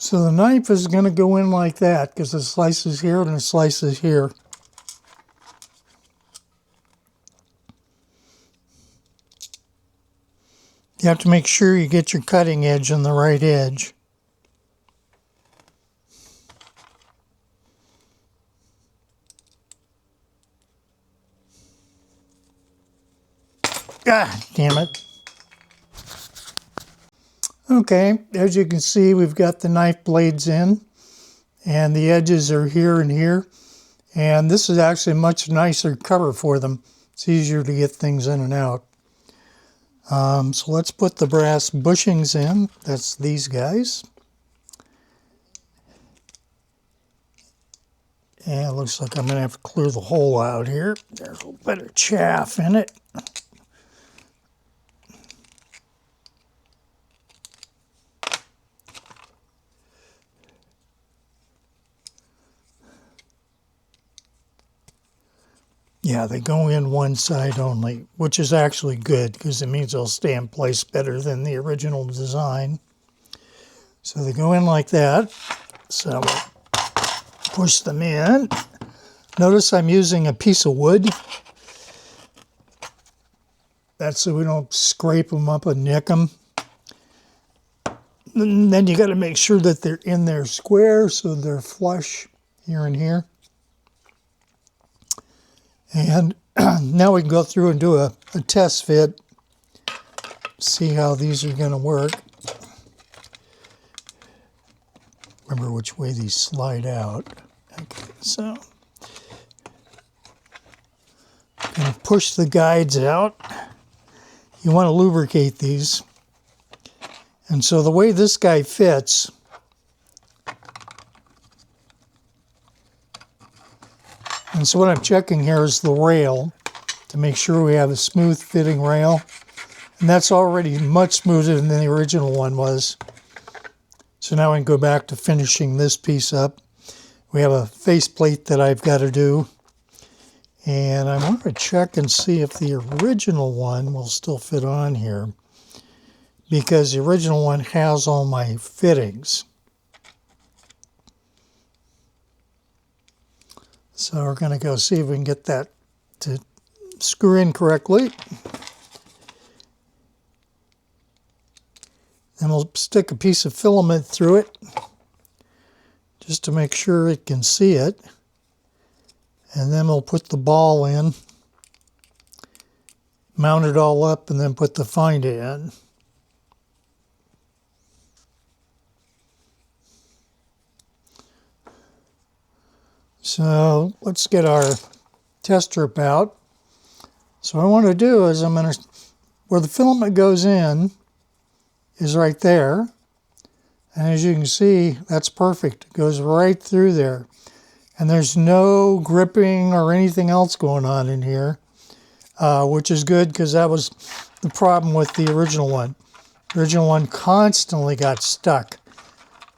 So the knife is going to go in like that because it slices here and it slices here. You have to make sure you get your cutting edge on the right edge. Ah, damn it. Okay, as you can see, we've got the knife blades in, and the edges are here and here. And this is actually a much nicer cover for them. It's easier to get things in and out. So let's put the brass bushings in. That's these guys. And it looks like I'm going to have to clear the hole out here. There's a little bit of chaff in it. Yeah, they go in one side only, which is actually good because it means they'll stay in place better than the original design. So they go in like that. So we'll push them in. Notice I'm using a piece of wood. That's so we don't scrape them up and nick them. And then you got to make sure that they're in there square so they're flush here and here. And now we can go through and do a test fit, see how these are going to work. Remember which way these slide out. Okay, so I'm going to push the guides out. You want to lubricate these. And so the way this guy fits, and so what I'm checking here is the rail to make sure we have a smooth fitting rail. And that's already much smoother than the original one was. So now I can go back to finishing this piece up. We have a faceplate that I've got to do. And I want to check and see if the original one will still fit on here, because the original one has all my fittings. So we're going to go see if we can get that to screw in correctly. Then we'll stick a piece of filament through it just to make sure it can see it. And then we'll put the ball in, mount it all up, and then put the finder in. So let's get our test strip out. So what I want to do is where the filament goes in is right there. And as you can see, that's perfect. It goes right through there. And there's no gripping or anything else going on in here, which is good because that was the problem with the original one. The original one constantly got stuck.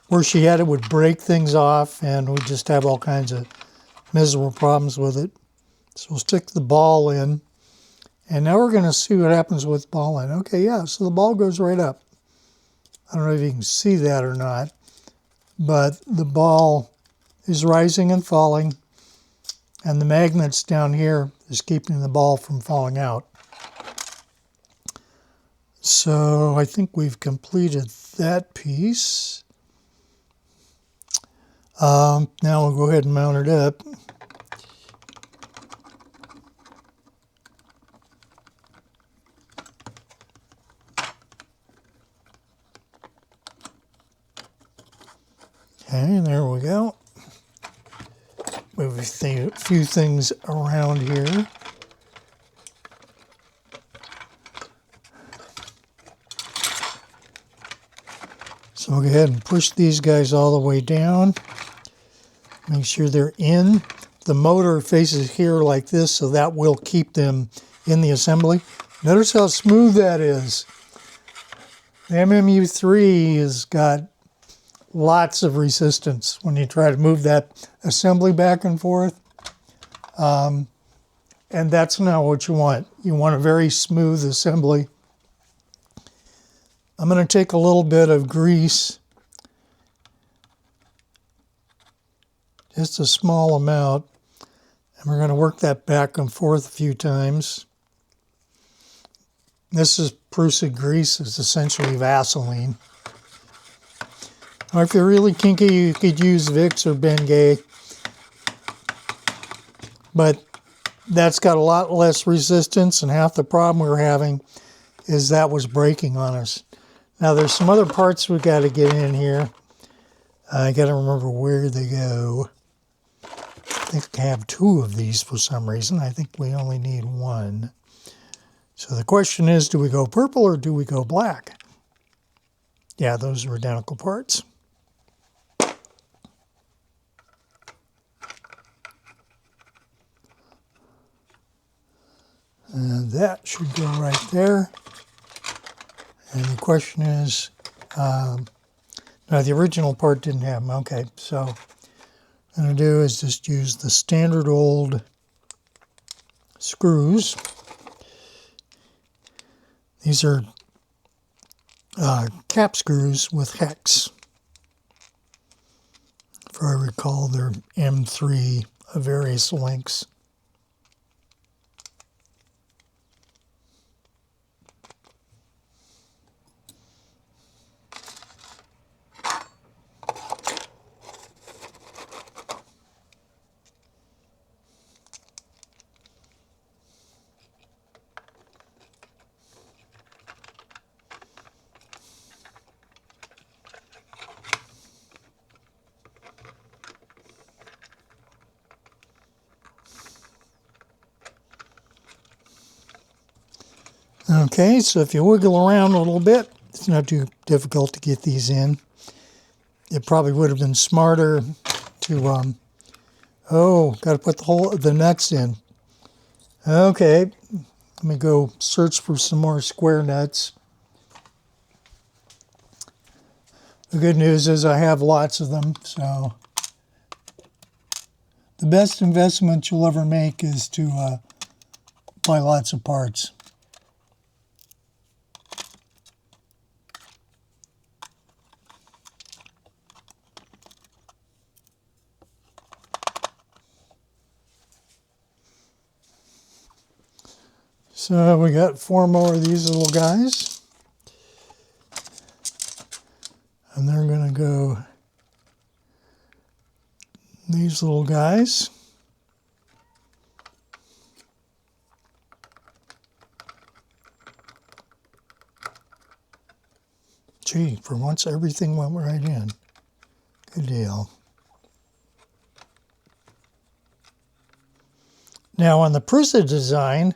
Where she had it would break things off, and we'd just have all kinds of miserable problems with it. So we'll stick the ball in. And now we're going to see what happens with the ball in. Okay, yeah, so the ball goes right up. I don't know if you can see that or not, but the ball is rising and falling, and the magnets down here is keeping the ball from falling out. So I think we've completed that piece. Now we'll go ahead and mount it up. Okay, there we go. Move a few things around here. So we'll go ahead and push these guys all the way down. Make sure they're in. The motor faces here like this, so that will keep them in the assembly. Notice how smooth that is. The MMU3 has got lots of resistance when you try to move that assembly back and forth. And that's not what you want. You want a very smooth assembly. I'm going to take a little bit of grease, just a small amount, and we're going to work that back and forth a few times. This is Prussic grease. It's essentially Vaseline. Or if you're really kinky, you could use Vicks or Bengay. But that's got a lot less resistance, and half the problem we were having is that was breaking on us. Now there's some other parts we got to get in here. I got to remember where they go. I think I have two of these for some reason. I think we only need one. So the question is, do we go purple or do we go black? Yeah, those are identical parts. And that should go right there. And the question is, no, the original part didn't have them. Okay, so what I'm going to do is just use the standard old screws. These are cap screws with hex. If I recall, they're M3 of various lengths. Okay, so if you wiggle around a little bit, it's not too difficult to get these in. It probably would have been smarter to, got to put the nuts in. Okay, let me go search for some more square nuts. The good news is I have lots of them, so the best investment you'll ever make is to buy lots of parts. So we got 4 more of these little guys. And they're going to go these little guys. Gee, for once everything went right in. Good deal. Now on the Prusa design,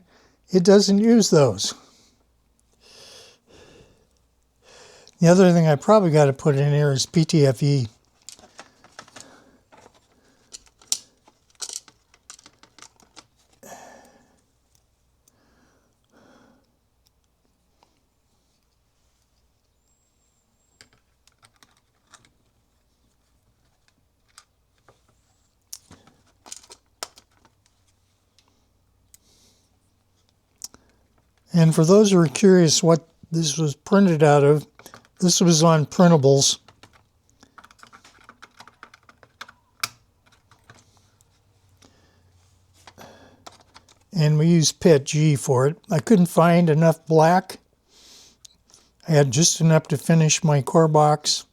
it doesn't use those. The other thing I probably got to put in here is PTFE. And for those who are curious what this was printed out of, this was on printables. And we used PET G for it. I couldn't find enough black. I had just enough to finish my COREBOXX.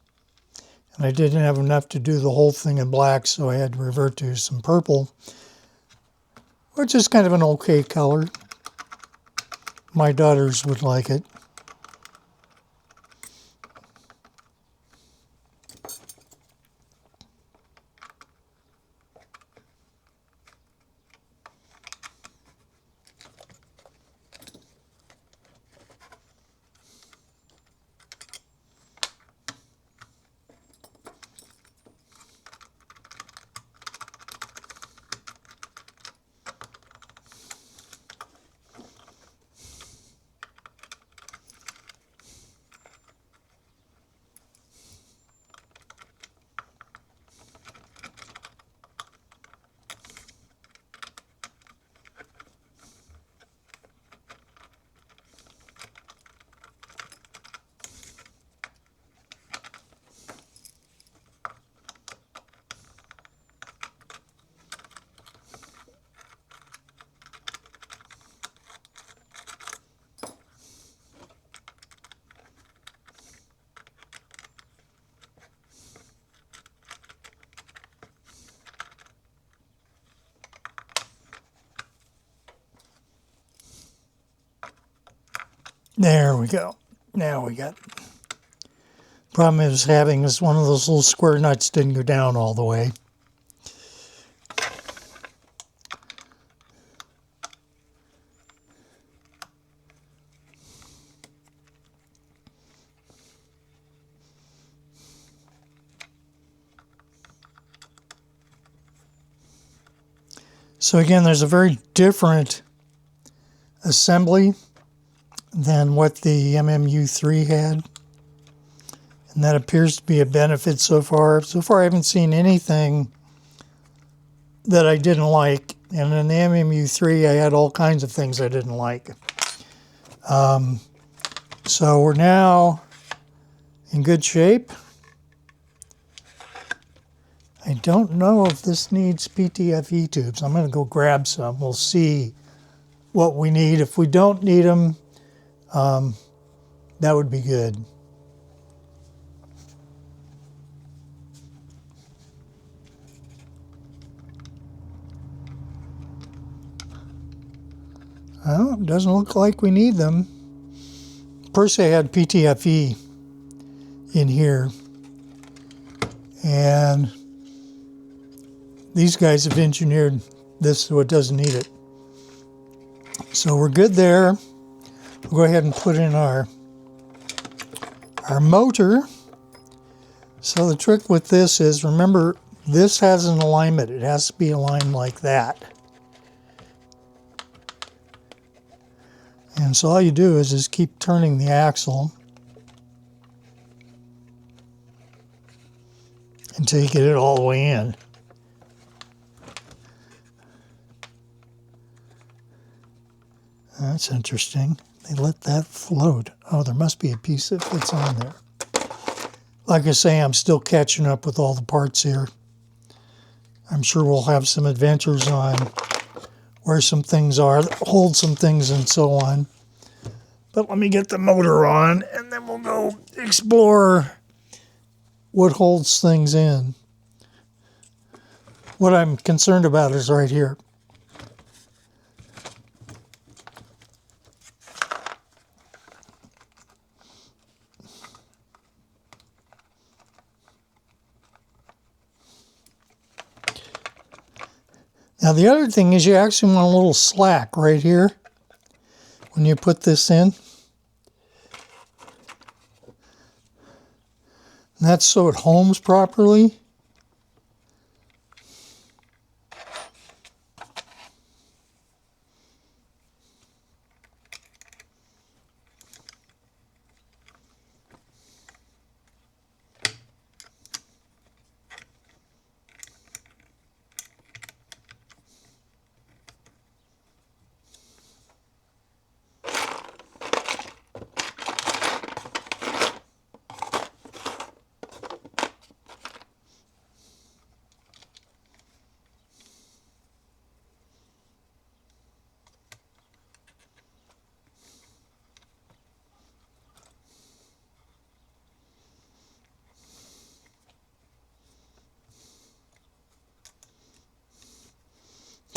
And I didn't have enough to do the whole thing in black, so I had to revert to some purple, which is kind of an okay color. My daughters would like it. There we go. Now we got. Problem I was having is one of those little square nuts didn't go down all the way. So again, there's a very different assembly than what the MMU3 had. And that appears to be a benefit so far. So far I haven't seen anything that I didn't like. And in the MMU3 I had all kinds of things I didn't like. So we're now in good shape. I don't know if this needs PTFE tubes. I'm going to go grab some. We'll see what we need. If we don't need them, that would be good. Well, it doesn't look like we need them. Per se, I had PTFE in here. And these guys have engineered this so it doesn't need it. So we're good there. We'll go ahead and put in our motor. So the trick with this is, remember, this has an alignment. It has to be aligned like that. And so all you do is just keep turning the axle until you get it all the way in. That's interesting. They let that float. Oh, there must be a piece that fits on there. Like I say, I'm still catching up with all the parts here. I'm sure we'll have some adventures on where some things are, hold some things and so on. But let me get the motor on and then we'll go explore what holds things in. What I'm concerned about is right here. Now the other thing is you actually want a little slack right here when you put this in. And that's so it homes properly.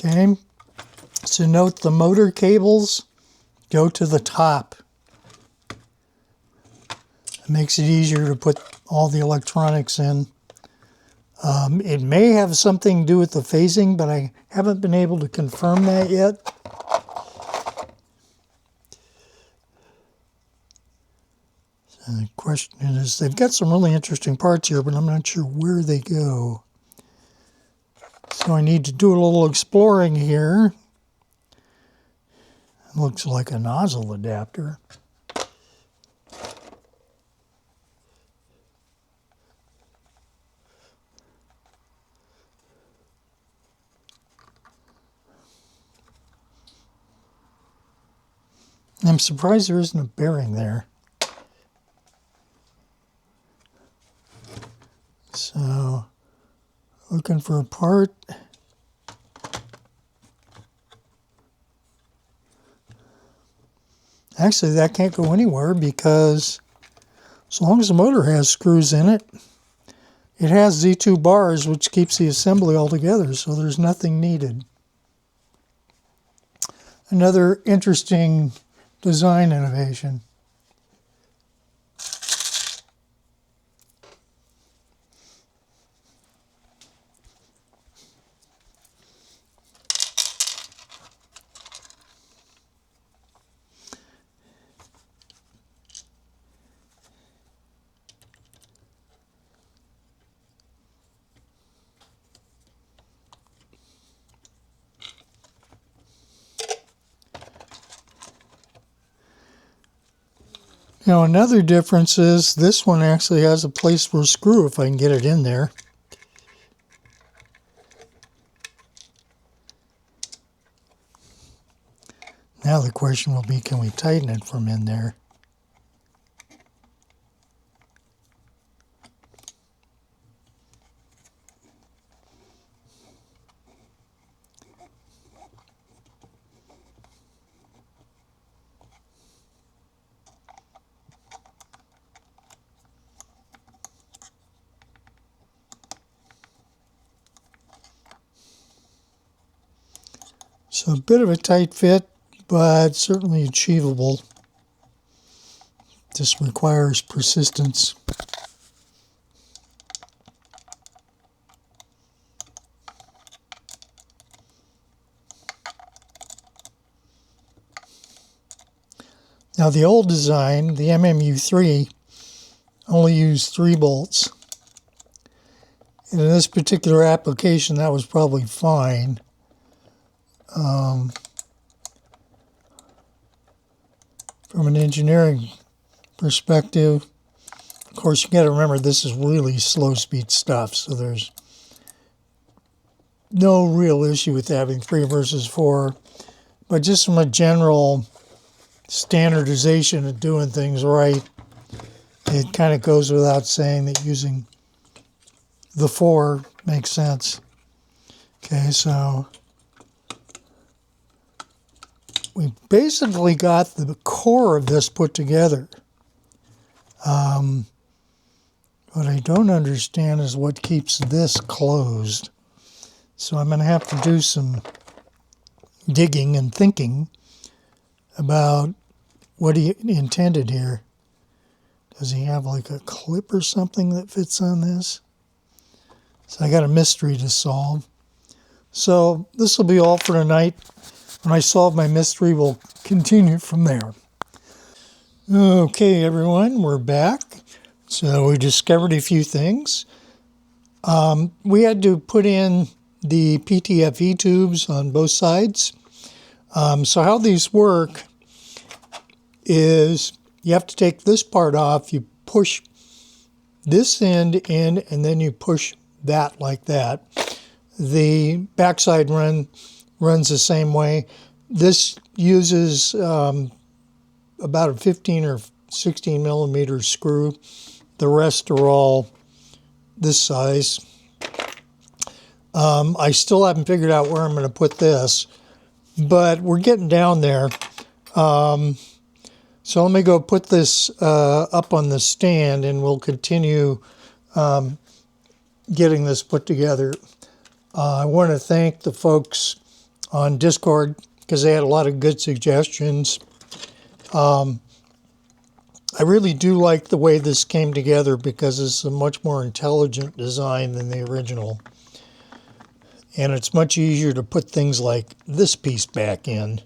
Okay, so note the motor cables go to the top. It makes it easier to put all the electronics in. It may have something to do with the phasing, but I haven't been able to confirm that yet. So the question is, they've got some really interesting parts here, but I'm not sure where they go. So I need to do a little exploring here. It looks like a nozzle adapter. I'm surprised there isn't a bearing there. So, looking for a part. Actually, that can't go anywhere because as long as the motor has screws in it, it has Z2 bars, which keeps the assembly all together, so there's nothing needed. Another interesting design innovation. Now another difference is this one actually has a place for a screw if I can get it in there. Now the question will be, can we tighten it from in there? So a bit of a tight fit, but certainly achievable. This requires persistence. Now the old design, the MMU3, only used 3 bolts. And in this particular application, that was probably fine. From an engineering perspective, of course, you got to remember this is really slow speed stuff, so there's no real issue with having 3 versus 4. But just from a general standardization of doing things right, it kind of goes without saying that using the 4 makes sense. Okay, so we basically got the core of this put together. What I don't understand is what keeps this closed. So I'm going to have to do some digging and thinking about what he intended here. Does he have like a clip or something that fits on this? So I got a mystery to solve. So this will be all for tonight. When I solve my mystery, we'll continue from there. Okay, everyone, we're back. So we discovered a few things. We had to put in the PTFE tubes on both sides. So how these work is you have to take this part off, you push this end in, and then you push that like that. The backside runs the same way. This uses about a 15 or 16 millimeter screw. The rest are all this size. I still haven't figured out where I'm going to put this, but we're getting down there. So let me go put this up on the stand, and we'll continue getting this put together. I want to thank the folks on Discord because they had a lot of good suggestions. I really do like the way this came together because it's a much more intelligent design than the original. And it's much easier to put things like this piece back in.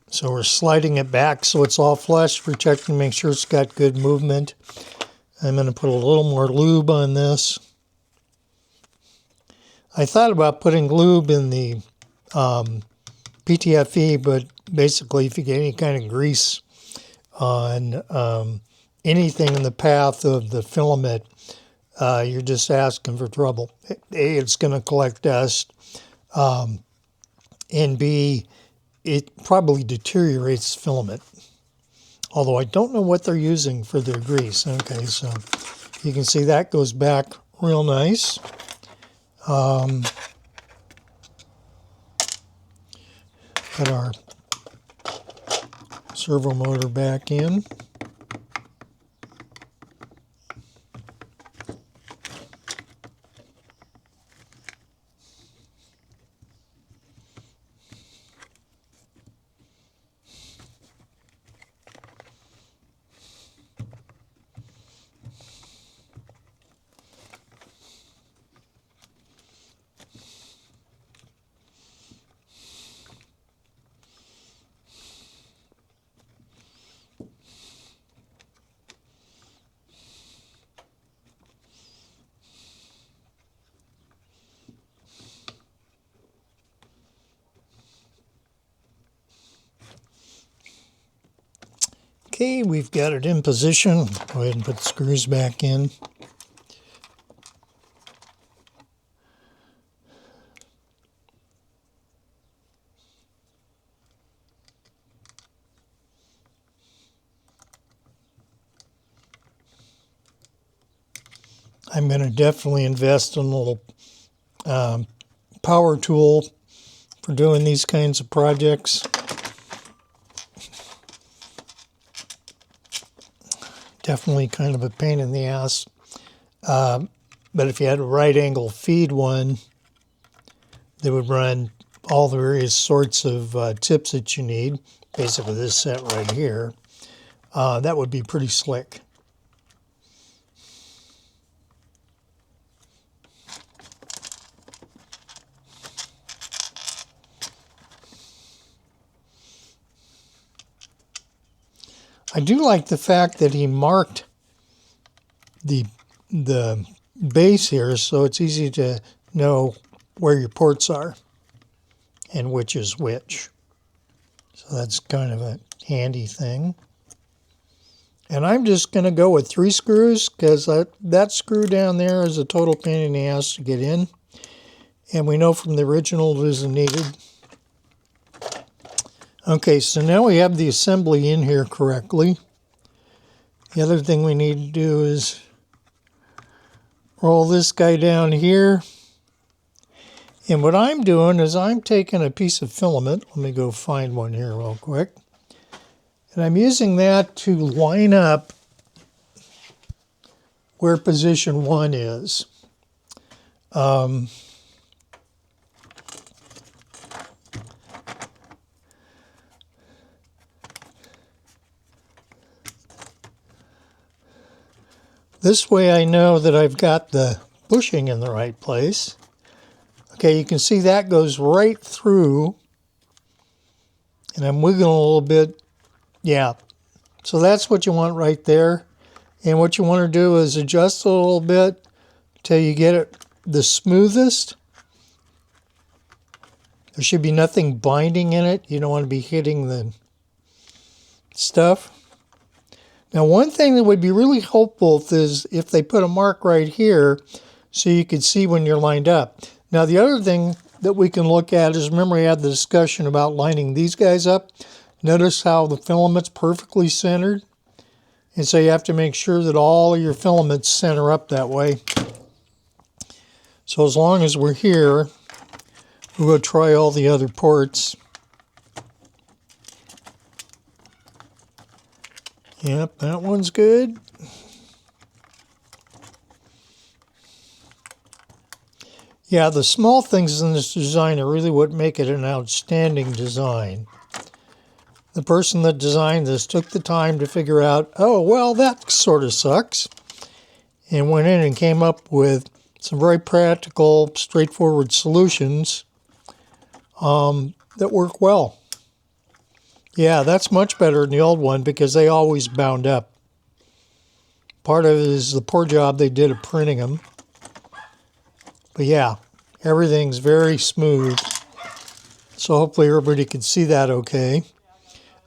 So we're sliding it back so it's all flush. We're checking to make sure it's got good movement. I'm going to put a little more lube on this. I thought about putting lube in the PTFE, but basically if you get any kind of grease on anything in the path of the filament, you're just asking for trouble. A, it's going to collect dust, and B, it probably deteriorates filament. Although I don't know what they're using for their grease. Okay, so you can see that goes back real nice. Put our servo motor back in. Okay, we've got it in position. Go ahead and put the screws back in. I'm going to definitely invest in a little power tool for doing these kinds of projects. Definitely kind of a pain in the ass. But if you had a right angle feed one that would run all the various sorts of tips that you need, basically this set right here, that would be pretty slick. I do like the fact that he marked the base here so it's easy to know where your ports are and which is which. So that's kind of a handy thing. And I'm just going to go with 3 screws because that screw down there is a total pain in the ass to get in. And we know from the original it isn't needed. Okay, so now we have the assembly in here correctly. The other thing we need to do is roll this guy down here. And what I'm doing is I'm taking a piece of filament. Let me go find one here real quick. And I'm using that to line up where position 1 is. This way I know that I've got the bushing in the right place. Okay, you can see that goes right through. And I'm wiggling a little bit. Yeah, so that's what you want right there. And what you want to do is adjust a little bit till you get it the smoothest. There should be nothing binding in it. You don't want to be hitting the stuff. Now, one thing that would be really helpful is if they put a mark right here so you could see when you're lined up. Now, the other thing that we can look at is, remember we had the discussion about lining these guys up. Notice how the filament's perfectly centered. And so you have to make sure that all your filaments center up that way. So as long as we're here, we'll go try all the other ports. Yep, that one's good. Yeah, the small things in this design are really what make it an outstanding design. The person that designed this took the time to figure out, oh, well, that sort of sucks, and went in and came up with some very practical, straightforward solutions that work well. Yeah, that's much better than the old one because they always bound up. Part of it is the poor job they did of printing them. But yeah, everything's very smooth. So hopefully everybody can see that okay.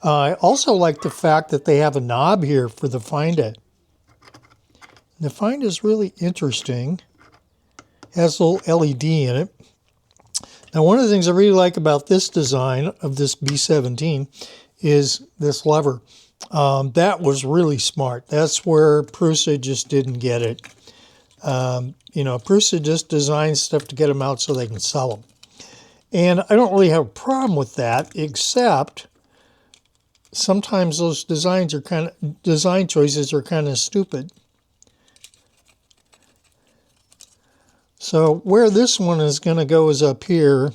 I also like the fact that they have a knob here for the Find It. The Find is really interesting. It has a little LED in it. Now, one of the things I really like about this design of this B17 is this lever. That was really smart. That's where Prusa just didn't get it. You know, Prusa just designs stuff to get them out so they can sell them. And I don't really have a problem with that, except sometimes those design choices are kind of stupid. So where this one is going to go is up here,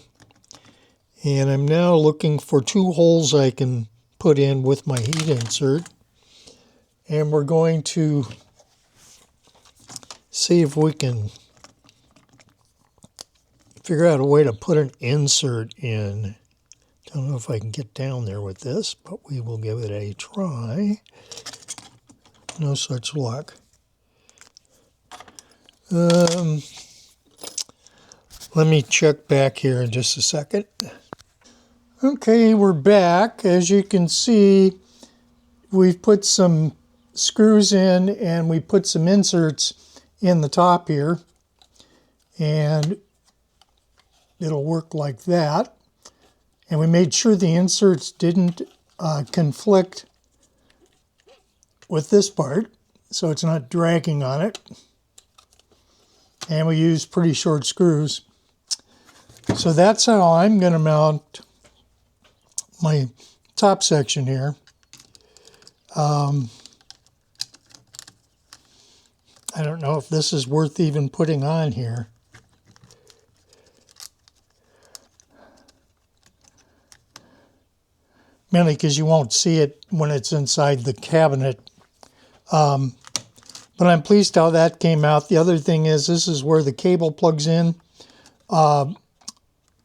and I'm now looking for 2 holes I can put in with my heat insert, and we're going to see if we can figure out a way to put an insert in. Don't know if I can get down there with this, but we will give it a try. No such luck. Let me check back here in just a second. Okay, we're back. As you can see, we've put some screws in and we put some inserts in the top here. And it'll work like that. And we made sure the inserts didn't conflict with this part, so it's not dragging on it. And we use pretty short screws. So that's how I'm going to mount my top section here. I don't know if this is worth even putting on here. Mainly because you won't see it when it's inside the cabinet. But I'm pleased how that came out. The other thing is this is where the cable plugs in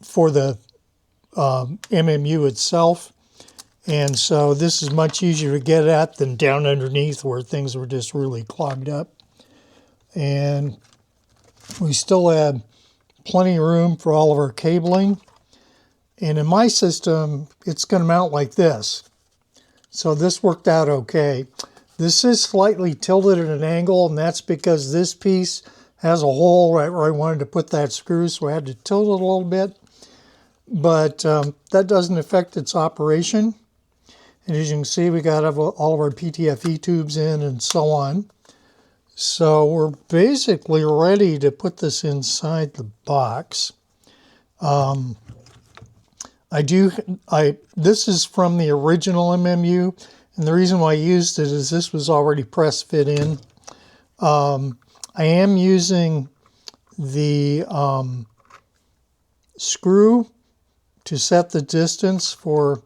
for the MMU itself. And so this is much easier to get at than down underneath where things were just really clogged up. And we still have plenty of room for all of our cabling. And in my system, it's going to mount like this. So this worked out okay. This is slightly tilted at an angle, and that's because this piece has a hole right where I wanted to put that screw, so I had to tilt it a little bit. but that doesn't affect its operation. And as you can see, we got all of our PTFE tubes in and so on. So we're basically ready to put this inside the box. This is from the original MMU, and the reason why I used it is this was already press fit in. I am using the screw to set the distance for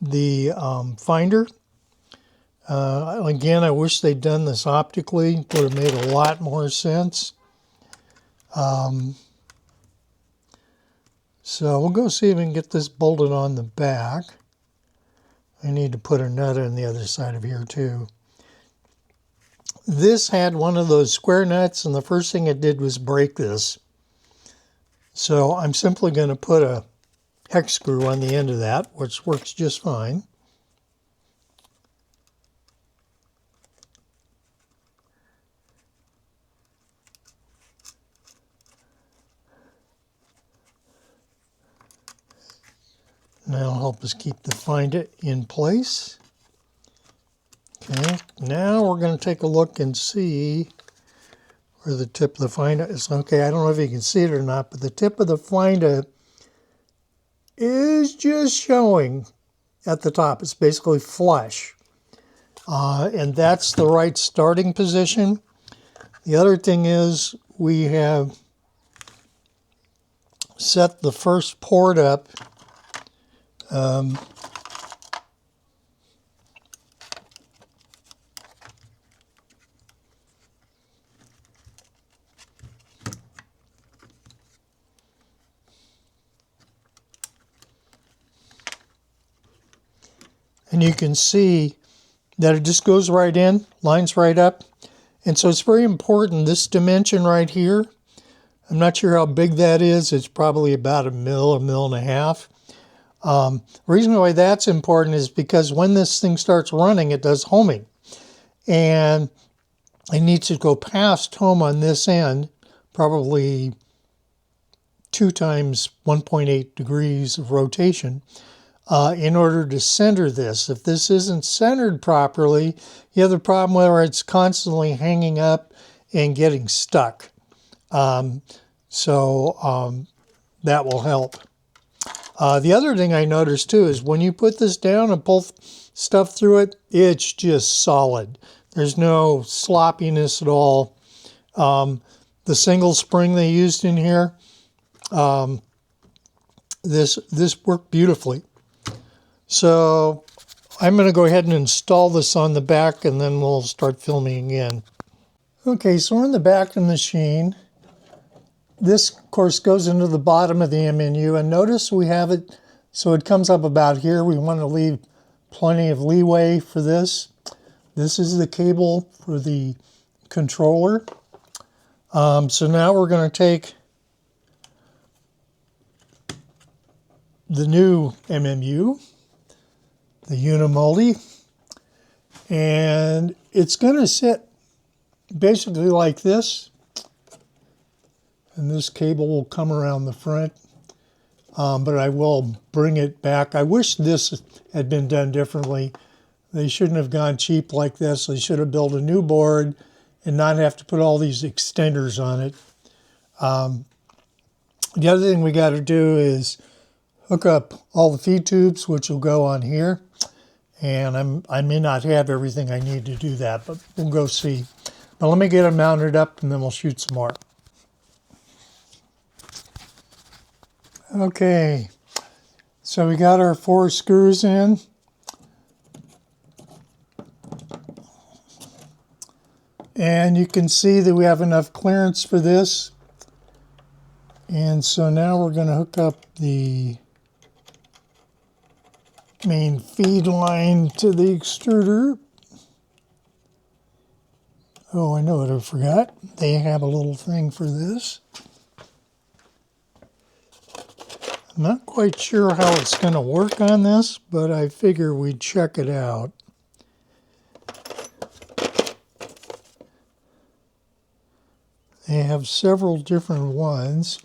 the finder. Again, I wish they'd done this optically. It would have made a lot more sense. So we'll go see if we can get this bolted on the back. I need to put a nut on the other side of here too. This had one of those square nuts, and the first thing it did was break this. So I'm simply going to put a hex screw on the end of that, which works just fine. And that'll help us keep the finder in place. Okay, now we're going to take a look and see where the tip of the finder is. Okay, I don't know if you can see it or not, but the tip of the finder is just showing at the top. It's basically flush. And that's the right starting position. The other thing is we have set the first port up and you can see that it just goes right in, lines right up. And so it's very important, this dimension right here, I'm not sure how big that is. It's probably about a mil and a half. The reason why that's important is because when this thing starts running, it does homing. And it needs to go past home on this end, probably 2 times 1.8 degrees of rotation, in order to center this. If this isn't centered properly, you have the problem where it's constantly hanging up and getting stuck. That will help. The other thing I noticed too is when you put this down and pull stuff through it, it's just solid. There's no sloppiness at all. The single spring they used in here, this worked beautifully. So I'm going to go ahead and install this on the back, and then we'll start filming again. Okay, so we're in the back of the machine. This, of course, goes into the bottom of the MMU, and notice we have it so it comes up about here. We want to leave plenty of leeway for this. This is the cable for the controller. So now we're going to take the new MMU, the ULTIMULTI, and it's going to sit basically like this. And this cable will come around the front, but I will bring it back. I wish this had been done differently. They shouldn't have gone cheap like this. They should have built a new board and not have to put all these extenders on it. The other thing we got to do is hook up all the feed tubes, which will go on here. And I may not have everything I need to do that, but we'll go see. But let me get them mounted up, and then we'll shoot some more. Okay, so we got our 4 screws in. And you can see that we have enough clearance for this. And so now we're going to hook up the main feed line to the extruder. Oh, I know what I forgot. They have a little thing for this. I'm not quite sure how it's going to work on this, but I figure we'd check it out. They have several different ones.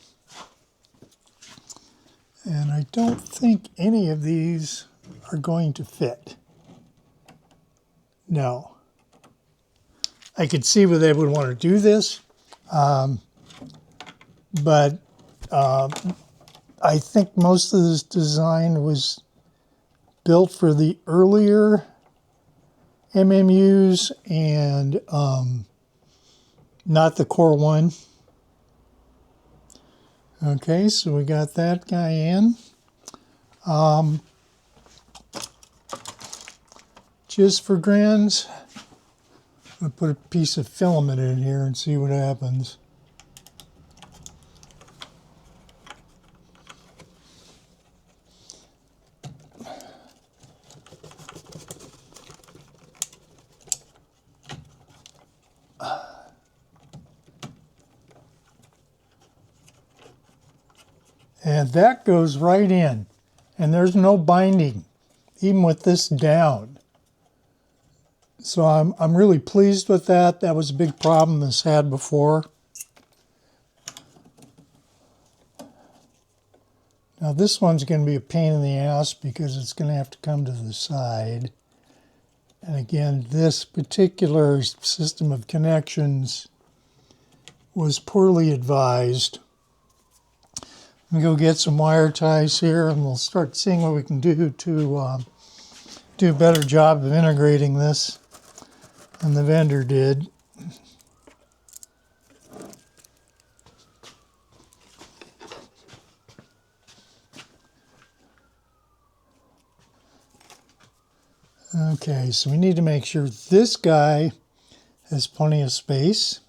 And I don't think any of these are going to fit. No. I could see where they would want to do this, but I think most of this design was built for the earlier MMUs and not the Core 1. Okay, so we got that guy in. Just for grins, I'll put a piece of filament in here and see what happens. And that goes right in, and there's no binding, even with this down. So I'm really pleased with that. That was a big problem this had before. Now this one's going to be a pain in the ass because it's going to have to come to the side. And again, this particular system of connections was poorly advised. I'm going to go get some wire ties here and we'll start seeing what we can do to do a better job of integrating this than the vendor did. Okay, so we need to make sure this guy has plenty of space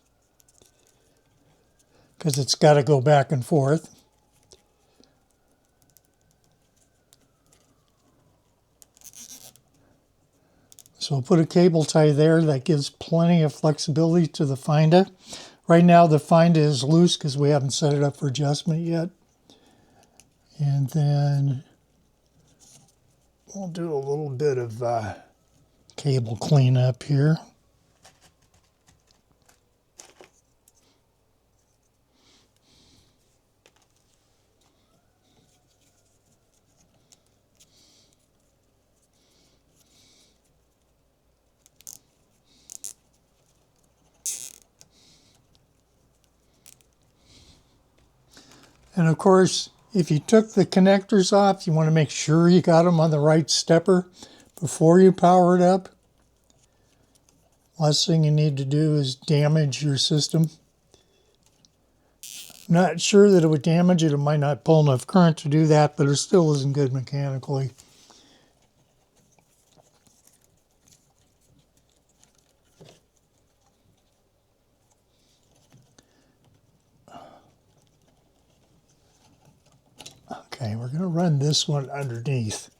because it's got to go back and forth. So we'll put a cable tie there that gives plenty of flexibility to the finder. Right now the finder is loose because we haven't set it up for adjustment yet. And then we'll do a little bit of cable cleanup here. And of course, if you took the connectors off, you want to make sure you got them on the right stepper before you power it up. Last thing you need to do is damage your system. Not sure that it would damage it. It might not pull enough current to do that, but it still isn't good mechanically. Okay, we're going to run this one underneath.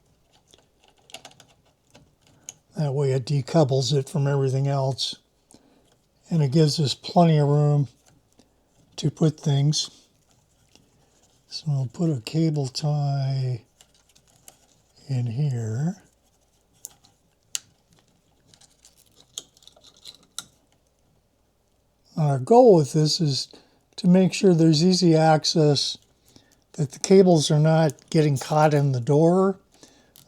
That way it decouples it from everything else. And it gives us plenty of room to put things. So we'll put a cable tie in here. Our goal with this is to make sure there's easy access, that the cables are not getting caught in the door.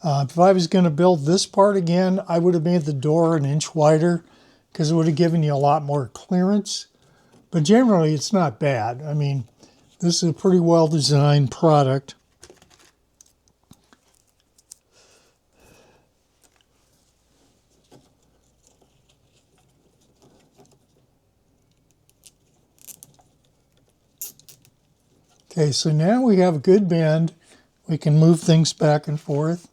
If I was going to build this part again, I would have made the door an inch wider because it would have given you a lot more clearance. But generally, it's not bad. I mean, this is a pretty well-designed product. Okay, so now we have a good bend. We can move things back and forth.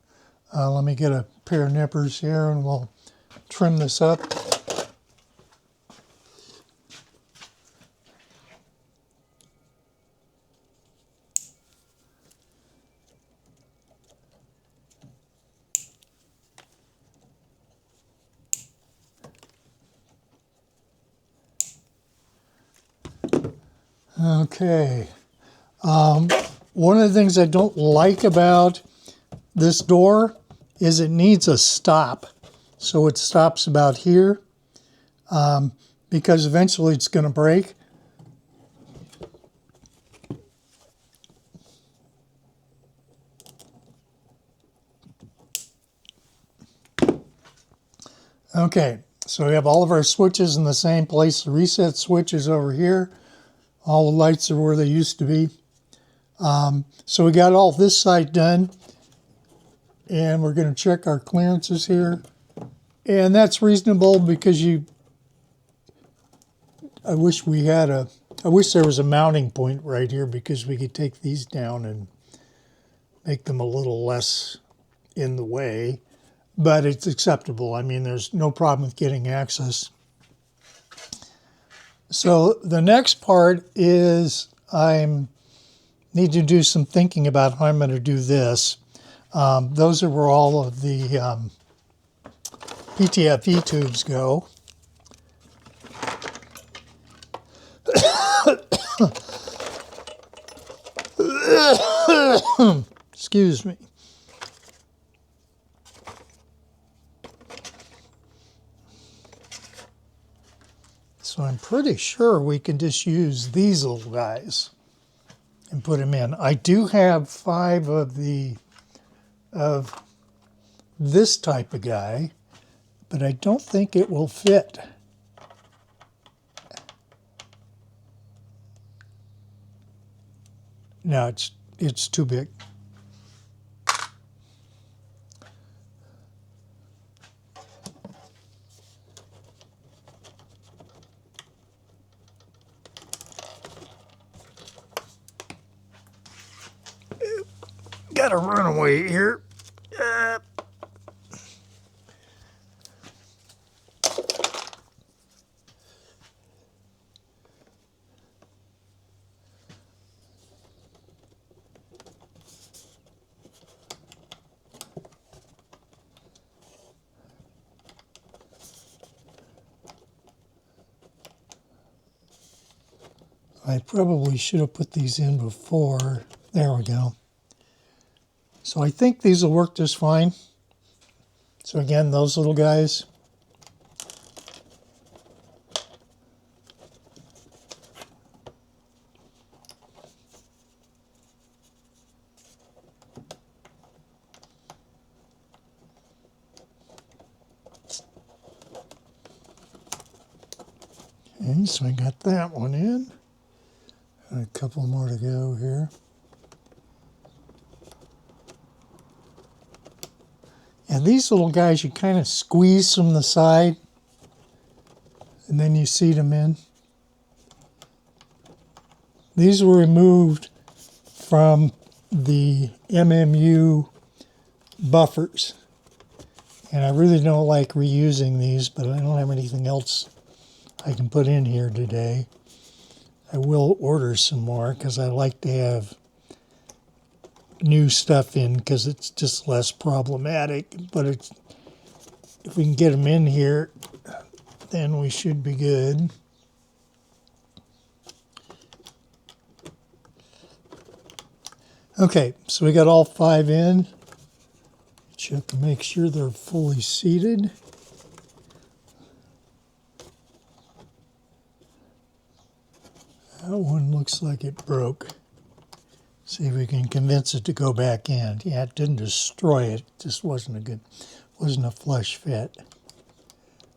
Let me get a pair of nippers here and we'll trim this up. Okay. One of the things I don't like about this door is it needs a stop. So it stops about here because eventually it's going to break. Okay, so we have all of our switches in the same place. The reset switch is over here. All the lights are where they used to be. So we got all this side done. And we're going to check our clearances here. And that's reasonable because I wish there was a mounting point right here because we could take these down and make them a little less in the way. But it's acceptable. I mean, there's no problem with getting access. So the next part is I need to do some thinking about how I'm going to do this. Those are where all of the PTFE tubes go. Excuse me. So I'm pretty sure we can just use these little guys and put them in. I do have 5 of this type of guy, but I don't think it will fit. No, it's too big. Got a runaway here. I probably should have put these in before. There we go. So I think these will work just fine. So again, those little guys. Okay, so I got that one in. And a couple more to go here. And these little guys, you kind of squeeze from the side, and then you seat them in. These were removed from the MMU buffers. And I really don't like reusing these, but I don't have anything else I can put in here today. I will order some more because I like to have new stuff in because it's just less problematic. But if we can get them in here, then we should be good. Okay, so we got all 5 in. Check to make sure they're fully seated. That one looks like it broke. See if we can convince it to go back in. Yeah, it didn't destroy it. It just wasn't a flush fit.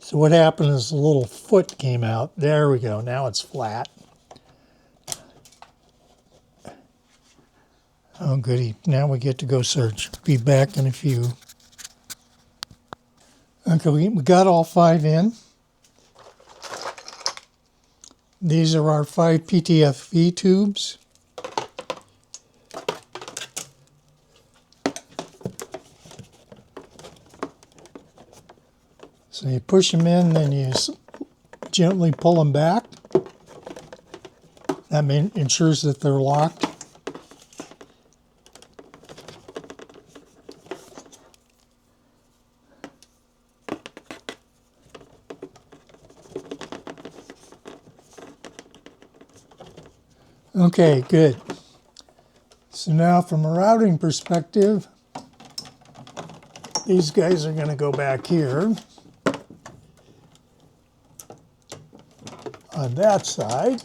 So what happened is the little foot came out. There we go. Now it's flat. Oh, goody. Now we get to go search. Be back in a few. Okay, we got all 5 in. These are our 5 PTFE tubes. So you push them in, then you gently pull them back. That ensures that they're locked. Okay, good. So now from a routing perspective, these guys are going to go back here on that side.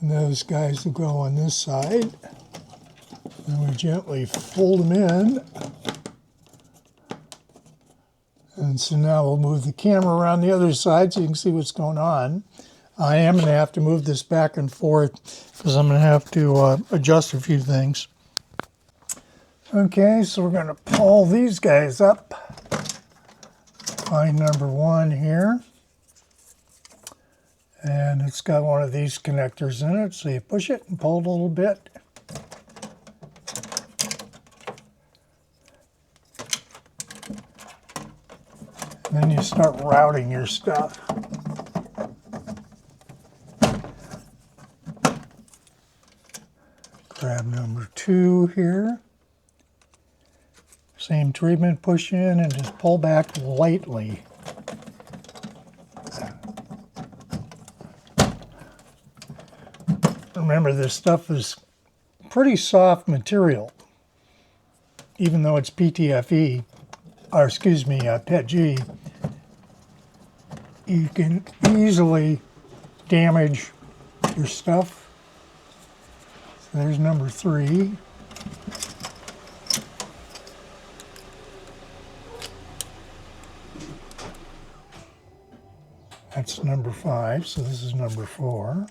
And those guys will go on this side. And we gently fold them in. And so now we'll move the camera around the other side so you can see what's going on. I am going to have to move this back and forth because I'm going to have to adjust a few things. Okay, so we're going to pull these guys up. Find number 1 here. And it's got one of these connectors in it, so you push it and pull it a little bit. And then you start routing your stuff. Grab number 2 here. Same treatment, push in and just pull back lightly. Remember, this stuff is pretty soft material, even though it's PTFE, or excuse me, PETG. You can easily damage your stuff. So there's number 3. That's number 5, so this is number 4.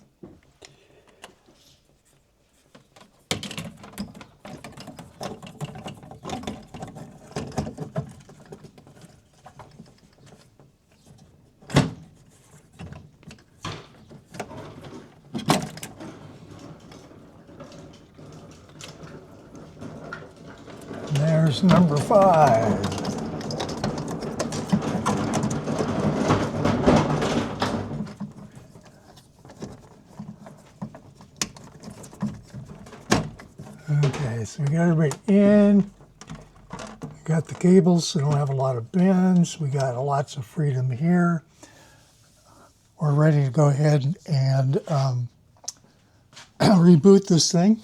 There's number 5. Okay, so we got everybody in. We got the cables, so we don't have a lot of bends. We got lots of freedom here. We're ready to go ahead and reboot this thing.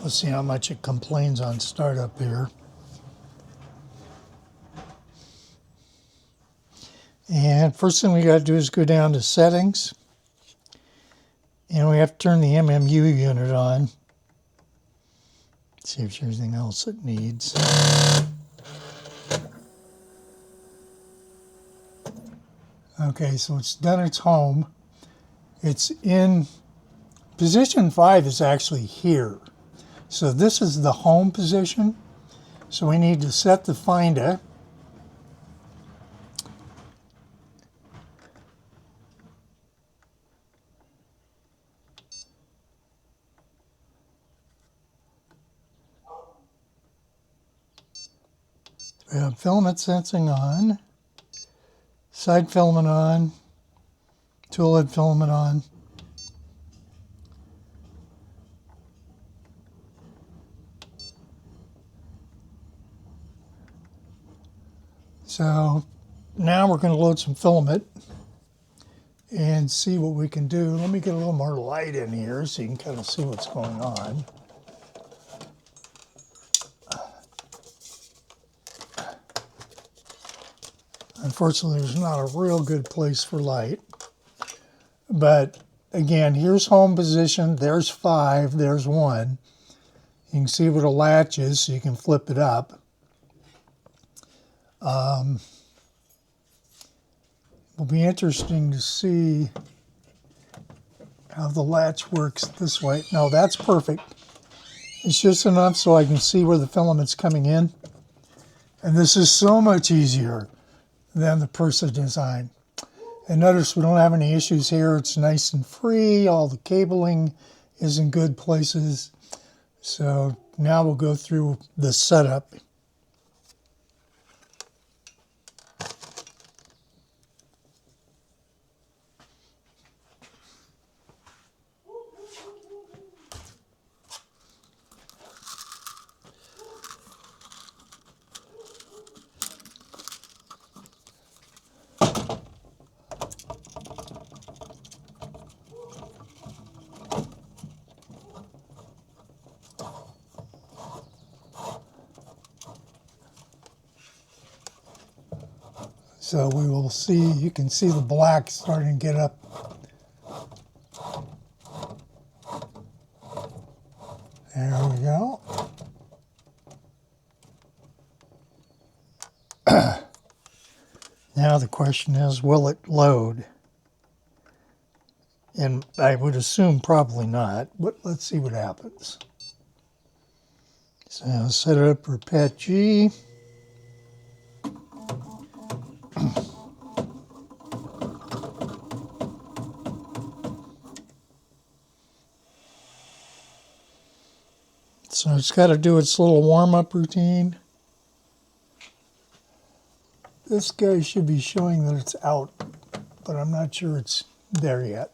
Let's see how much it complains on startup here. And first thing we got to do is go down to settings. And we have to turn the MMU unit on. See if there's anything else it needs. Okay, so it's done its home. It's in position 5 is actually here. So this is the home position. So we need to set the finder. We have filament sensing on, side filament on, tool head filament on. So now we're going to load some filament and see what we can do. Let me get a little more light in here so you can kind of see what's going on. Unfortunately, there's not a real good place for light. But again, here's home position. There's 5. There's 1. You can see what a latch is, so you can flip it up. It'll be interesting to see how the latch works this way. No, that's perfect. It's just enough so I can see where the filament's coming in. And this is so much easier than the Persa design. And notice we don't have any issues here. It's nice and free. All the cabling is in good places. So now we'll go through the setup. So we will see, you can see the black starting to get up. There we go. Now the question is, will it load? And I would assume probably not, but let's see what happens. So I'll set it up for Pat G. So it's got to do its little warm-up routine. This guy should be showing that it's out, but I'm not sure it's there yet.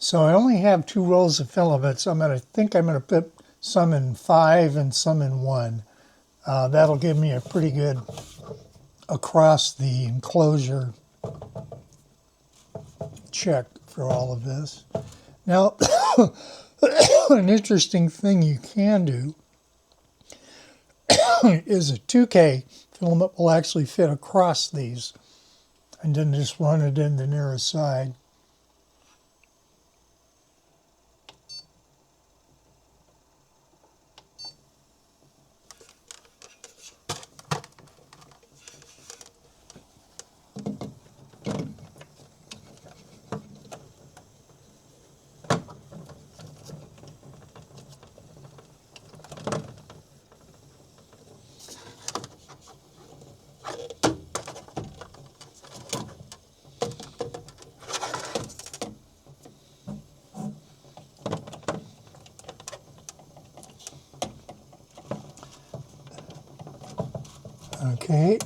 So I only have 2 rolls of filaments. I think I'm going to put some in 5 and some in 1. That'll give me a pretty good across the enclosure check for all of this. Now, an interesting thing you can do is a 2K filament will actually fit across these and then just run it in the nearest side. Okay,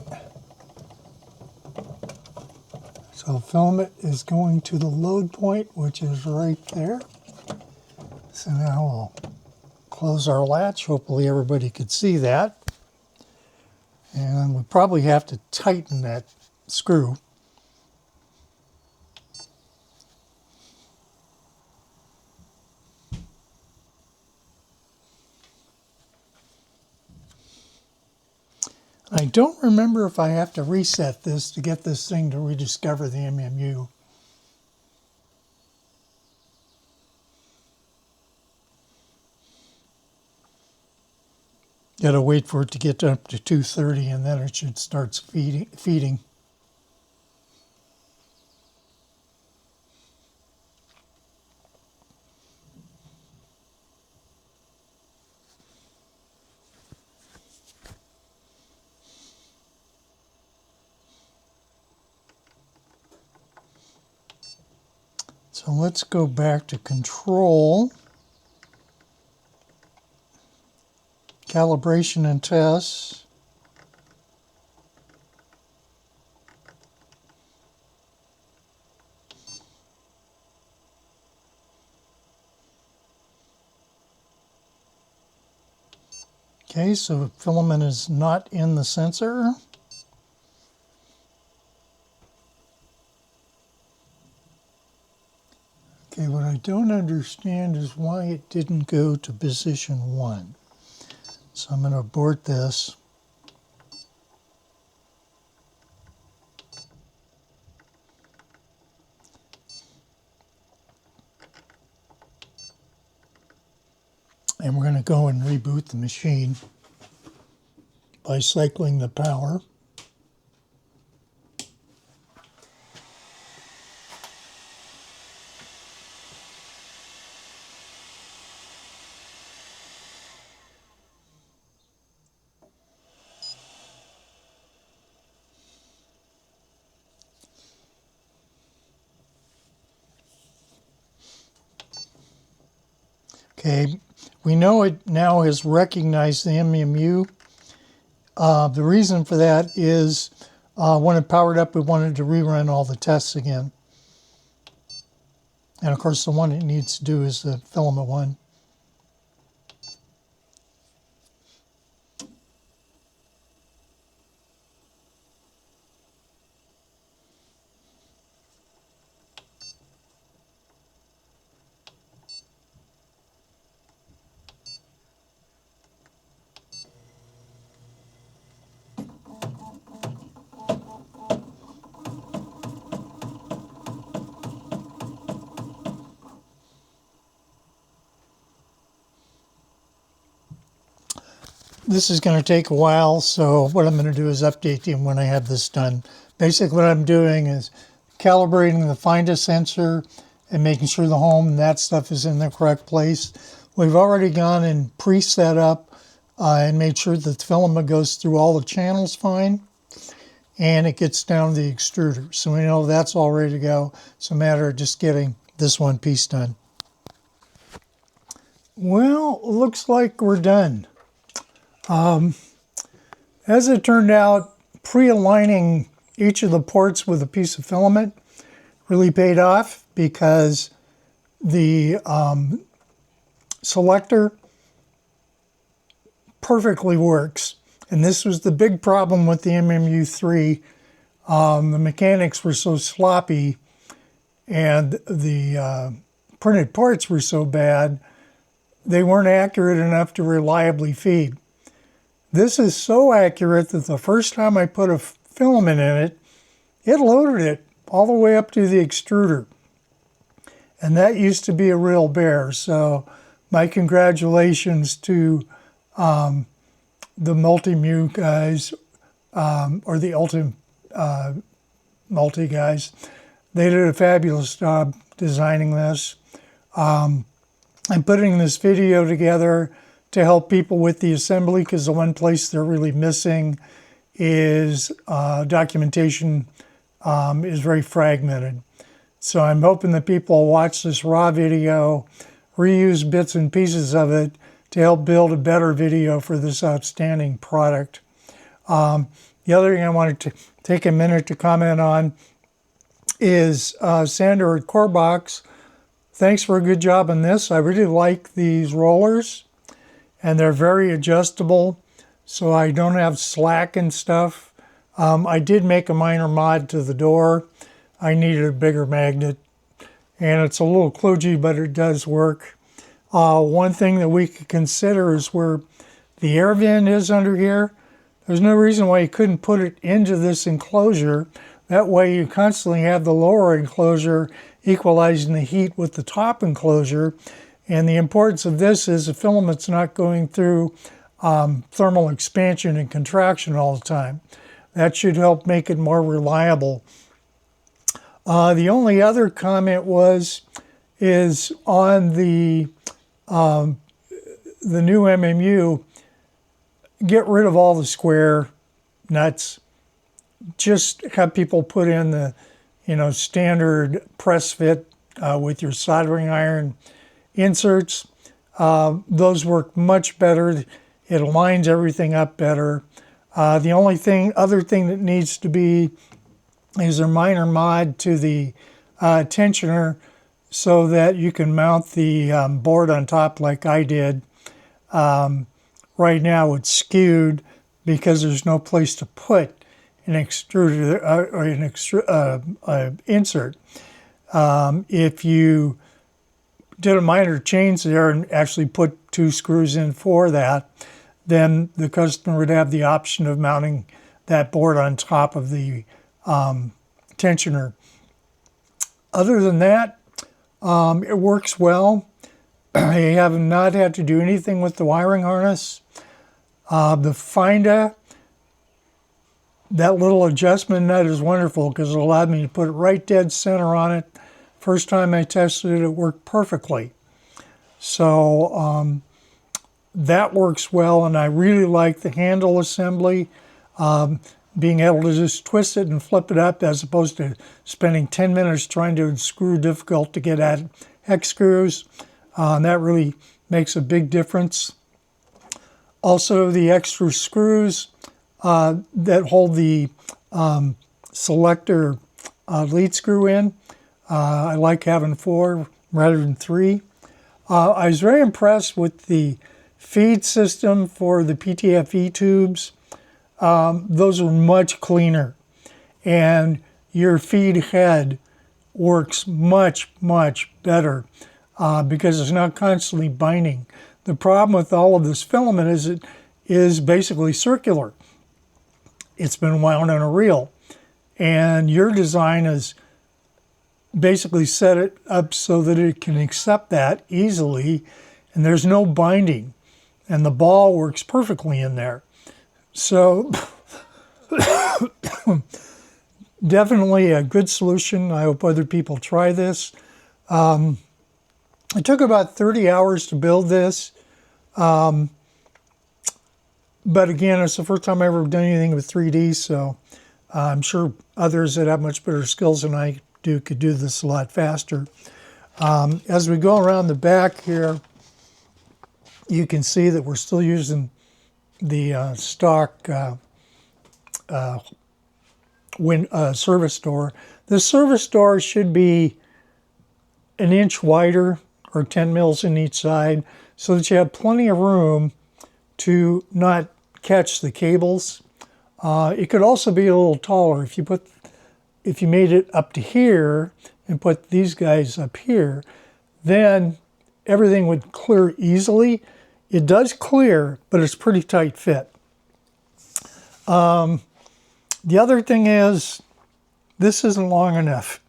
so filament is going to the load point, which is right there. So now we'll close our latch. Hopefully everybody could see that. And we probably have to tighten that screw. I don't remember if I have to reset this to get this thing to rediscover the MMU. Got to wait for it to get up to 230 and then it should start feeding. So let's go back to control, calibration and tests. Okay, so the filament is not in the sensor. Okay, what I don't understand is why it didn't go to position 1. So I'm going to abort this. And we're going to go and reboot the machine by cycling the power. Okay, we know it now has recognized the MMU. The reason for that is when it powered up, we wanted to rerun all the tests again. And of course, the one it needs to do is the filament one. this is going to take a while, so what I'm going to do is update you when I have this done. Basically what I'm doing is calibrating the Find sensor and making sure the home and that stuff is in the correct place. We've already gone and pre-set up and made sure that the filament goes through all the channels fine, and it gets down to the extruder. So we know that's all ready to go. It's a matter of just getting this one piece done. Well, looks like we're done. As it turned out, pre-aligning each of the ports with a piece of filament really paid off, because the selector perfectly works. And this was the big problem with the MMU3. The mechanics were so sloppy and the printed parts were so bad, they weren't accurate enough to reliably feed. This is so accurate that the first time I put a filament in it, it loaded it all the way up to the extruder. And that used to be a real bear. So my congratulations to the MultiMu guys, or the Multi guys. They did a fabulous job designing this. I'm putting this video together to help people with the assembly, because the one place they're really missing is documentation is very fragmented. So I'm hoping that people will watch this raw video, reuse bits and pieces of it to help build a better video for this outstanding product. The other thing I wanted to take a minute to comment on is Sandra at COREBOXX. Thanks for a good job on this. I really like these rollers, and they're very adjustable, so I don't have slack and stuff. I did make a minor mod to the door. I needed a bigger magnet, and it's a little kludgy, but it does work. One thing that we could consider is where the air vent is under here. There's no reason why you couldn't put it into this enclosure. That way you constantly have the lower enclosure equalizing the heat with the top enclosure. And the importance of this is the filament's not going through thermal expansion and contraction all the time. That should help make it more reliable. The only other comment is on the new MMU, get rid of all the square nuts. Just have people put in the, standard press fit with your soldering iron inserts. Those work much better. It aligns everything up better. The only other thing that needs to be is a minor mod to the tensioner, so that you can mount the board on top like I did. Right now it's skewed because there's no place to put an extruder or an insert. If you did a minor change there and actually put 2 screws in for that, then the customer would have the option of mounting that board on top of the tensioner. Other than that, it works well. I have not had to do anything with the wiring harness. The Finda, that little adjustment nut is wonderful because it allowed me to put it right dead center on it. First time I tested it, it worked perfectly. So that works well, and I really like the handle assembly. Being able to just twist it and flip it up, as opposed to spending 10 minutes trying to unscrew difficult to get at hex screws. That really makes a big difference. Also, the extra screws that hold the selector lead screw in. I like having 4 rather than 3. I was very impressed with the feed system for the PTFE tubes. Those are much cleaner, and your feed head works much, much better because it's not constantly binding. The problem with all of this filament is it is basically circular. It's been wound on a reel, and your design is basically set it up so that it can accept that easily, and there's no binding. and the ball works perfectly in there. So definitely a good solution. I hope other people try this. It took about 30 hours to build this. But again, it's the first time I ever done anything with 3D, so I'm sure others that have much better skills than I do could do this a lot faster. As we go around the back here, you can see that we're still using the stock service door. The service door should be an inch wider, or 10 mils in each side, so that you have plenty of room to not catch the cables. It could also be a little taller. If you made it up to here and put these guys up here, then everything would clear easily. It does clear, but it's pretty tight fit. The other thing is, this isn't long enough.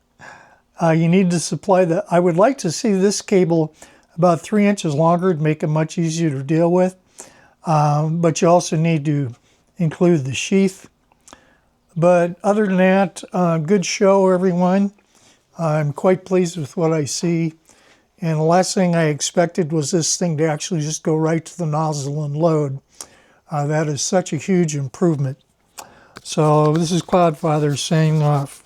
You need to supply I would like to see this cable about 3 inches longer to make it much easier to deal with. But you also need to include the sheath. But other than that, good show, everyone. I'm quite pleased with what I see. And the last thing I expected was this thing to actually just go right to the nozzle and load. That is such a huge improvement. So this is Cloudfather saying off.